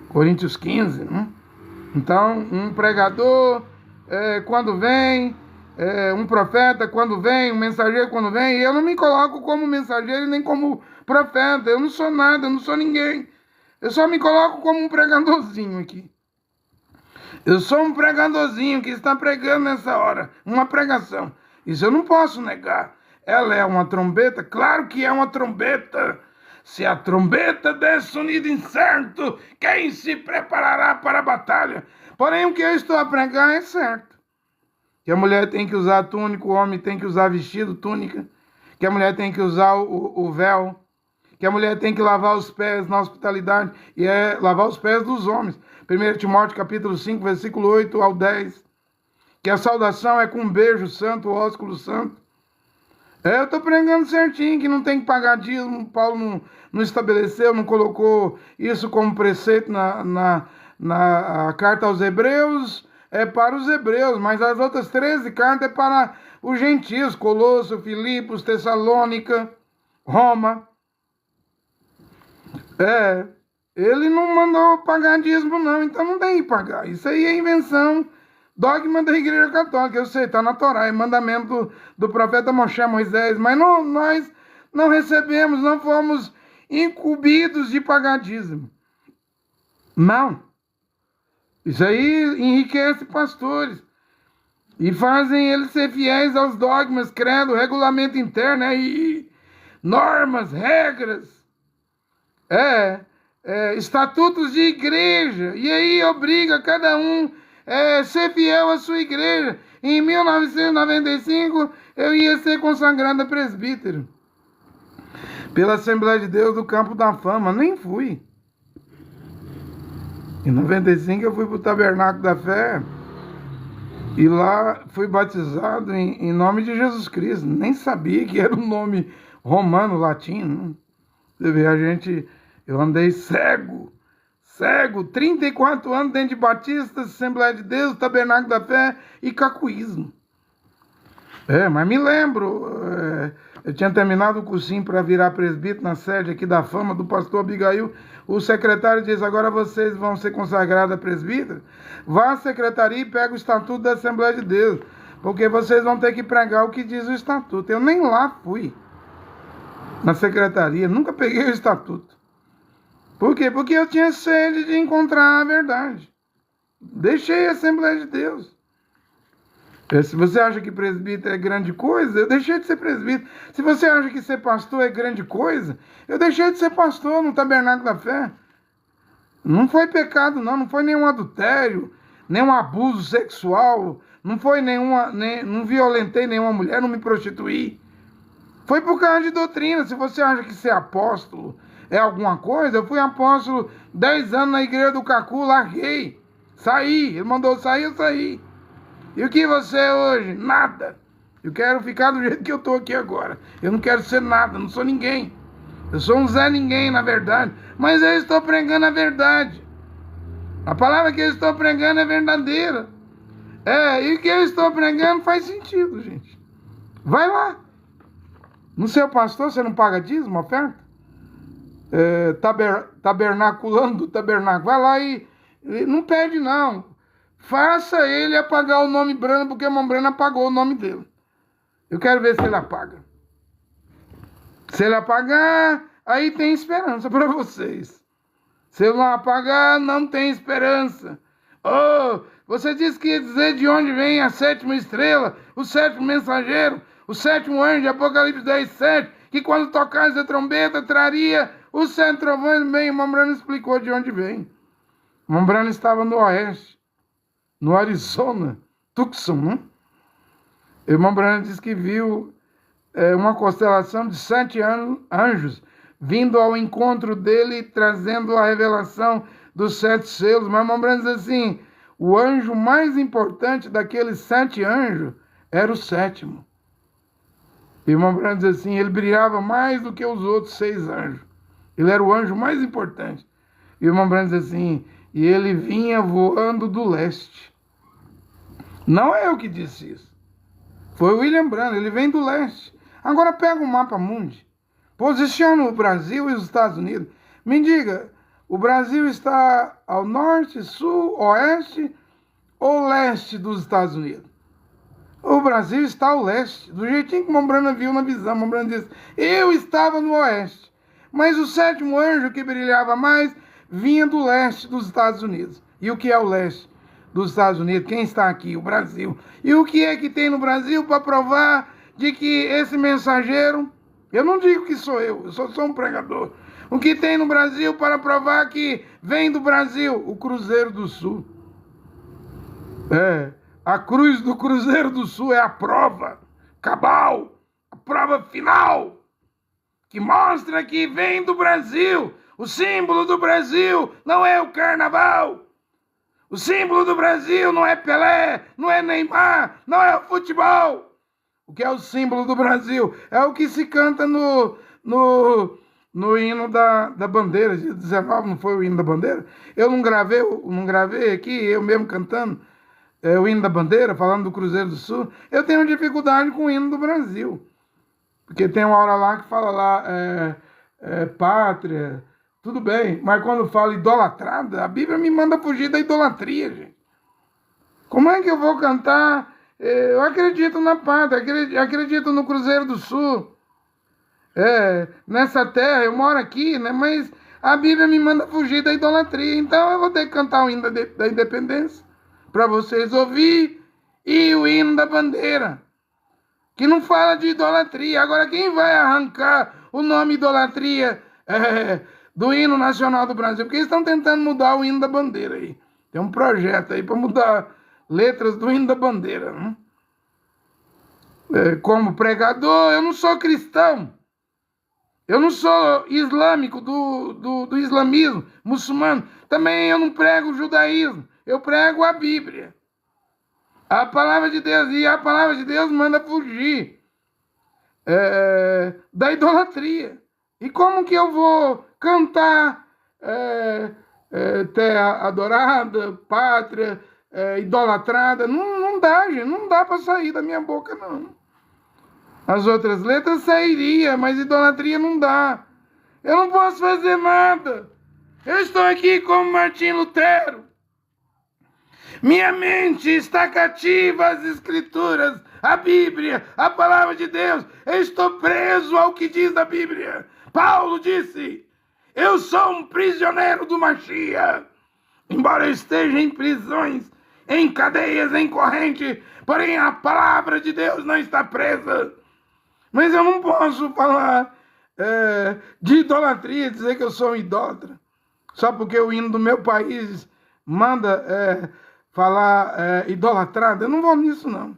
Coríntios 15, né? Então, um pregador, quando vem, um profeta, quando vem, um mensageiro, quando vem, eu não me coloco como mensageiro nem como profeta, eu não sou nada, eu não sou ninguém. Eu só me coloco como um pregadorzinho aqui. Eu sou um pregadorzinho que está pregando nessa hora, uma pregação. Isso eu não posso negar. Ela é uma trombeta? Claro que é uma trombeta. Se a trombeta der sonido incerto, quem se preparará para a batalha? Porém, o que eu estou a pregar é certo. Que a mulher tem que usar túnica, o homem tem que usar vestido, túnica. Que a mulher tem que usar o véu. Que a mulher tem que lavar os pés na hospitalidade. E lavar os pés dos homens. 1 Timóteo capítulo 5, versículo 8 ao 10. Que a saudação é com um beijo santo, ósculo santo. Eu estou pregando certinho, que não tem que pagar dízimo. Paulo não estabeleceu, não colocou isso como preceito na carta aos Hebreus. É para os hebreus, mas as outras 13 cartas é para os gentios. Colosso, Filipos, Tessalônica, Roma. Ele não mandou pagar dízimo não, então não tem que pagar. Isso aí é invenção, dogma da Igreja Católica. Eu sei, está na Torá, é mandamento do profeta Moisés, mas nós não recebemos, não fomos incumbidos de pagar dízimo. Não. Isso aí enriquece pastores e fazem eles ser fiéis aos dogmas, credo, regulamento interno e normas, regras, estatutos de igreja. E aí obriga cada um a ser fiel à sua igreja. Em 1995 eu ia ser consagrado a presbítero pela Assembleia de Deus do Campo da Fama. Nem fui. Em 95 eu fui para o Tabernáculo da Fé e lá fui batizado em nome de Jesus Cristo. Nem sabia que era um nome romano, latino. Você vê, eu andei cego, 34 anos dentro de batistas, Assembleia de Deus, Tabernáculo da Fé e cacuísmo. Mas me lembro, eu tinha terminado o cursinho para virar presbítero na sede aqui da Fama do pastor Abigail. O secretário diz: agora vocês vão ser consagrados a presbítero. Vá à secretaria e pega o estatuto da Assembleia de Deus, porque vocês vão ter que pregar o que diz o estatuto. Eu nem lá fui, na secretaria, nunca peguei o estatuto. Por quê? Porque eu tinha sede de encontrar a verdade. Deixei a Assembleia de Deus. Se você acha que presbítero é grande coisa, eu deixei de ser presbítero. Se você acha que ser pastor é grande coisa, eu deixei de ser pastor no Tabernáculo da Fé. Não foi pecado, não foi nenhum adultério, nenhum abuso sexual, não violentei nenhuma mulher, não me prostituí. Foi por causa de doutrina. Se você acha que ser apóstolo é alguma coisa, eu fui apóstolo 10 anos na igreja do Cacu, larguei, saí, ele mandou sair, eu saí. E o que você é hoje? Nada. Eu quero ficar do jeito que eu estou aqui agora. Eu não quero ser nada, não sou ninguém. Eu sou um Zé Ninguém, na verdade. Mas eu estou pregando a verdade. A palavra que eu estou pregando é verdadeira. E o que eu estou pregando faz sentido, gente. Vai lá. No seu pastor, você não paga dízimo, oferta? Tabernaculando do tabernáculo. Vai lá e não pede, não. Faça ele apagar o nome Brana, porque o irmão Brana apagou o nome dele. Eu quero ver se ele apaga. Se ele apagar, aí tem esperança para vocês. Se ele não apagar, não tem esperança. Você disse que ia dizer de onde vem a sétima estrela, o sétimo mensageiro, o sétimo anjo de Apocalipse 10, 7, que quando tocasse a trombeta traria os 7 trovões. Bem, o irmão Brana explicou de onde vem. O irmão Brana estava no oeste, no Arizona, Tucson, né? O irmão Brana disse que viu uma constelação de 7 anjos vindo ao encontro dele, trazendo a revelação dos 7 selos. Mas, irmão Branham diz assim, o anjo mais importante daqueles 7 anjos era o 7º. E o irmão Branham diz assim, ele brilhava mais do que os outros 6 anjos. Ele era o anjo mais importante. E o irmão Branham diz assim, e ele vinha voando do leste. Não é eu que disse isso. Foi o William Branham, ele vem do leste. Agora pega o mapa mundi, posiciona o Brasil e os Estados Unidos. Me diga, o Brasil está ao norte, sul, oeste ou leste dos Estados Unidos? O Brasil está ao leste, do jeitinho que Mombrana viu na visão. Mombrana disse, eu estava no oeste, mas o 7º anjo que brilhava mais vinha do leste dos Estados Unidos. E o que é o leste dos Estados Unidos? Quem está aqui? O Brasil. E o que é que tem no Brasil para provar de que esse mensageiro, eu não digo que sou eu só sou um pregador. O que tem no Brasil para provar que vem do Brasil? O Cruzeiro do Sul. A cruz do Cruzeiro do Sul é a prova cabal, a prova final, que mostra que vem do Brasil. O símbolo do Brasil não é o carnaval. O símbolo do Brasil não é Pelé, não é Neymar, não é o futebol. O que é o símbolo do Brasil? É o que se canta no hino da bandeira, dia 19, não foi o hino da bandeira? Eu não gravei aqui, eu mesmo cantando o hino da bandeira, falando do Cruzeiro do Sul. Eu tenho dificuldade com o hino do Brasil. Porque tem uma hora lá que fala lá, pátria, tudo bem. Mas quando fala idolatrada, a Bíblia me manda fugir da idolatria, gente. Como é que eu vou cantar? Eu acredito na pátria, acredito no Cruzeiro do Sul. Nessa terra, eu moro aqui, né? Mas a Bíblia me manda fugir da idolatria. Então eu vou ter que cantar o hino da independência para vocês ouvir, e o hino da bandeira, que não fala de idolatria. Agora, quem vai arrancar o nome idolatria do hino nacional do Brasil? Porque eles estão tentando mudar o hino da bandeira aí. Tem um projeto aí para mudar letras do hino da bandeira. Né? Como pregador, eu não sou cristão. Eu não sou islâmico do islamismo, muçulmano. Também eu não prego o judaísmo. Eu prego a Bíblia. A palavra de Deus. E a palavra de Deus manda fugir da idolatria. E como que eu vou cantar terra adorada, pátria, idolatrada? Não dá, gente. Não dá para sair da minha boca, não. As outras letras sairia, mas idolatria não dá. Eu não posso fazer nada. Eu estou aqui como Martim Lutero. Minha mente está cativa às Escrituras, à Bíblia, à Palavra de Deus. Eu estou preso ao que diz a Bíblia. Paulo disse, eu sou um prisioneiro do Mashiach. Embora eu esteja em prisões, em cadeias, em corrente, porém a Palavra de Deus não está presa. Mas eu não posso falar de idolatria, dizer que eu sou um idólatra, só porque o hino do meu país manda falar idolatrado. Eu não vou nisso, não.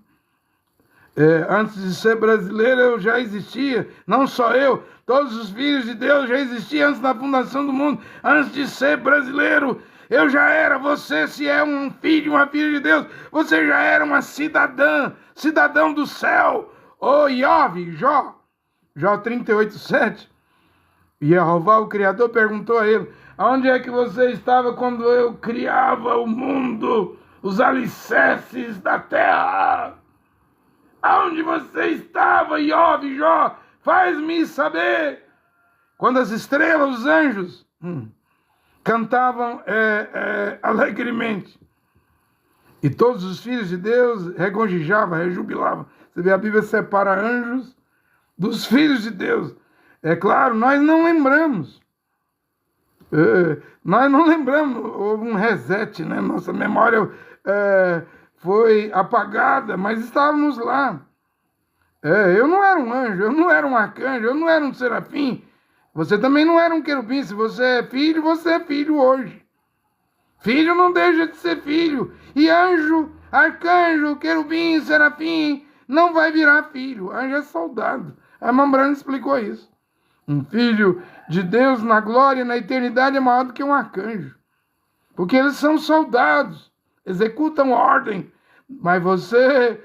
Antes de ser brasileiro, eu já existia, não só eu, todos os filhos de Deus já existiam antes da fundação do mundo. Antes de ser brasileiro, eu já era. Você, se é um filho, uma filha de Deus, você já era uma cidadão do céu. Iov, Jó 38:7, Jeová, o Criador, perguntou a ele, aonde é que você estava quando eu criava o mundo, os alicerces da terra? Aonde você estava, Iov, Jó? Faz-me saber. Quando as estrelas, os anjos, cantavam alegremente, e todos os filhos de Deus regozijavam, rejubilavam. Você vê, a Bíblia separa anjos dos filhos de Deus. É claro, nós não lembramos. Houve um reset, né? Nossa memória foi apagada, mas estávamos lá. Eu não era um anjo, eu não era um arcanjo, eu não era um serafim. Você também não era um querubim. Se você é filho hoje. Filho não deixa de ser filho. E anjo, arcanjo, querubim, serafim, não vai virar filho. Anjo é soldado. A irmã Brana explicou isso. Um filho de Deus na glória e na eternidade é maior do que um arcanjo. Porque eles são soldados, executam ordem. Mas você,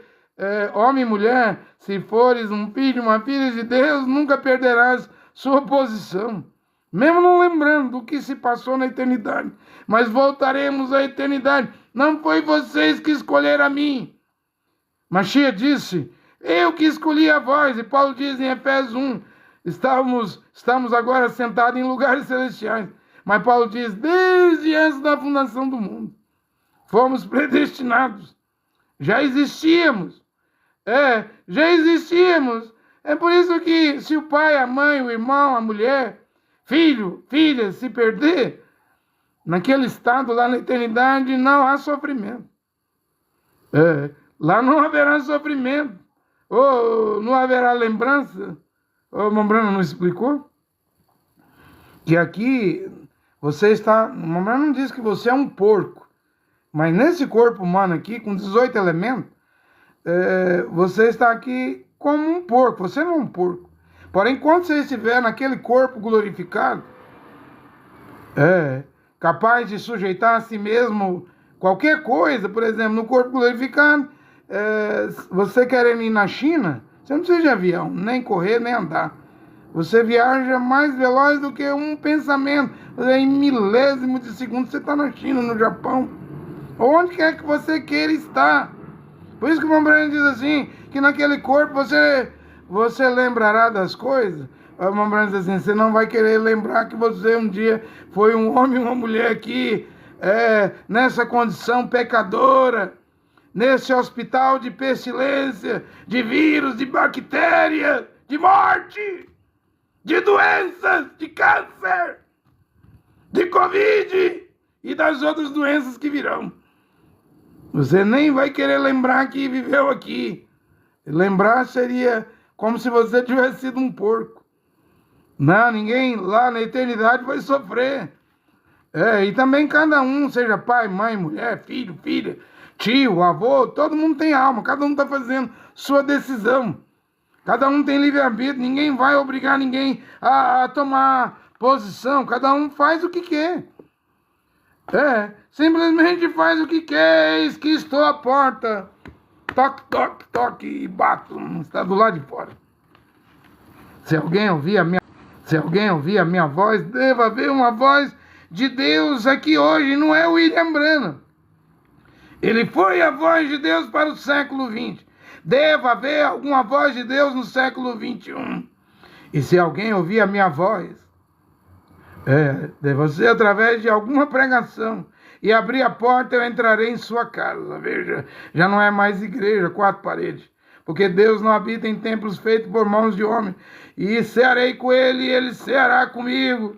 homem e mulher, se fores um filho, uma filha de Deus, nunca perderás sua posição. Mesmo não lembrando do que se passou na eternidade. Mas voltaremos à eternidade. Não foi vocês que escolheram a mim. Mashiach disse, eu que escolhi a vós. E Paulo diz em Efésios 1, estamos agora sentados em lugares celestiais. Mas Paulo diz, desde antes da fundação do mundo, fomos predestinados. Já existíamos. Já existíamos. É por isso que se o pai, a mãe, o irmão, a mulher, filho, filha, se perder, naquele estado, lá na eternidade, não há sofrimento. Lá não haverá sofrimento. Ou não haverá lembrança. O Mambrano não explicou? Que aqui você está... O Mambrano não diz que você é um porco. Mas nesse corpo humano aqui, com 18 elementos, você está aqui como um porco. Você não é um porco. Porém, quando você estiver naquele corpo glorificado, capaz de sujeitar a si mesmo qualquer coisa, por exemplo, no corpo glorificado, você querendo ir na China, você não precisa de avião, nem correr, nem andar. Você viaja mais veloz do que um pensamento. Em milésimo de segundo você está na China, no Japão. Onde quer que você queira estar. Por isso que o Mambrano diz assim, que naquele corpo você lembrará das coisas. O Mambrano diz assim, você não vai querer lembrar que você um dia foi um homem e uma mulher aqui, nessa condição pecadora, nesse hospital de pestilência, de vírus, de bactéria, de morte, de doenças, de câncer, de Covid e das outras doenças que virão. Você nem vai querer lembrar que viveu aqui. Lembrar seria como se você tivesse sido um porco. Não, ninguém lá na eternidade vai sofrer. E também cada um, seja pai, mãe, mulher, filho, filha, tio, avô, todo mundo tem alma, cada um está fazendo sua decisão. Cada um tem livre-arbítrio, ninguém vai obrigar ninguém a tomar posição, cada um faz o que quer. Simplesmente faz o que quer, eis que estou à porta. Toque, toque, toque e bato, está do lado de fora. Se alguém ouvir a minha voz, deva haver uma voz de Deus aqui hoje, não é o William Branham. Ele foi a voz de Deus para o século XX. Deva haver alguma voz de Deus no século XXI. E se alguém ouvir a minha voz, deve ser através de alguma pregação, e abrir a porta, eu entrarei em sua casa. Veja, já não é mais igreja, 4 paredes. Porque Deus não habita em templos feitos por mãos de homem. E cearei com ele, e ele ceará comigo.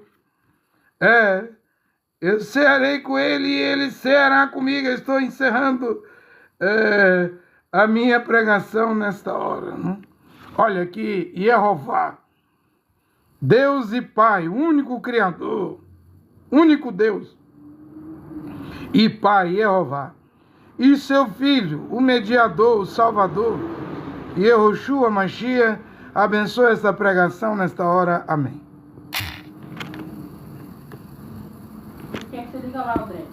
Eu cearei com ele, e ele ceará comigo. Eu estou encerrando a minha pregação nesta hora. Né? Olha aqui, Jeová, Deus e Pai, único Criador, único Deus e Pai, Jeová, e seu Filho, o Mediador, o Salvador, Yehoshua Mashiach, abençoe essa pregação nesta hora. Amém. Quer que você liga lá, André?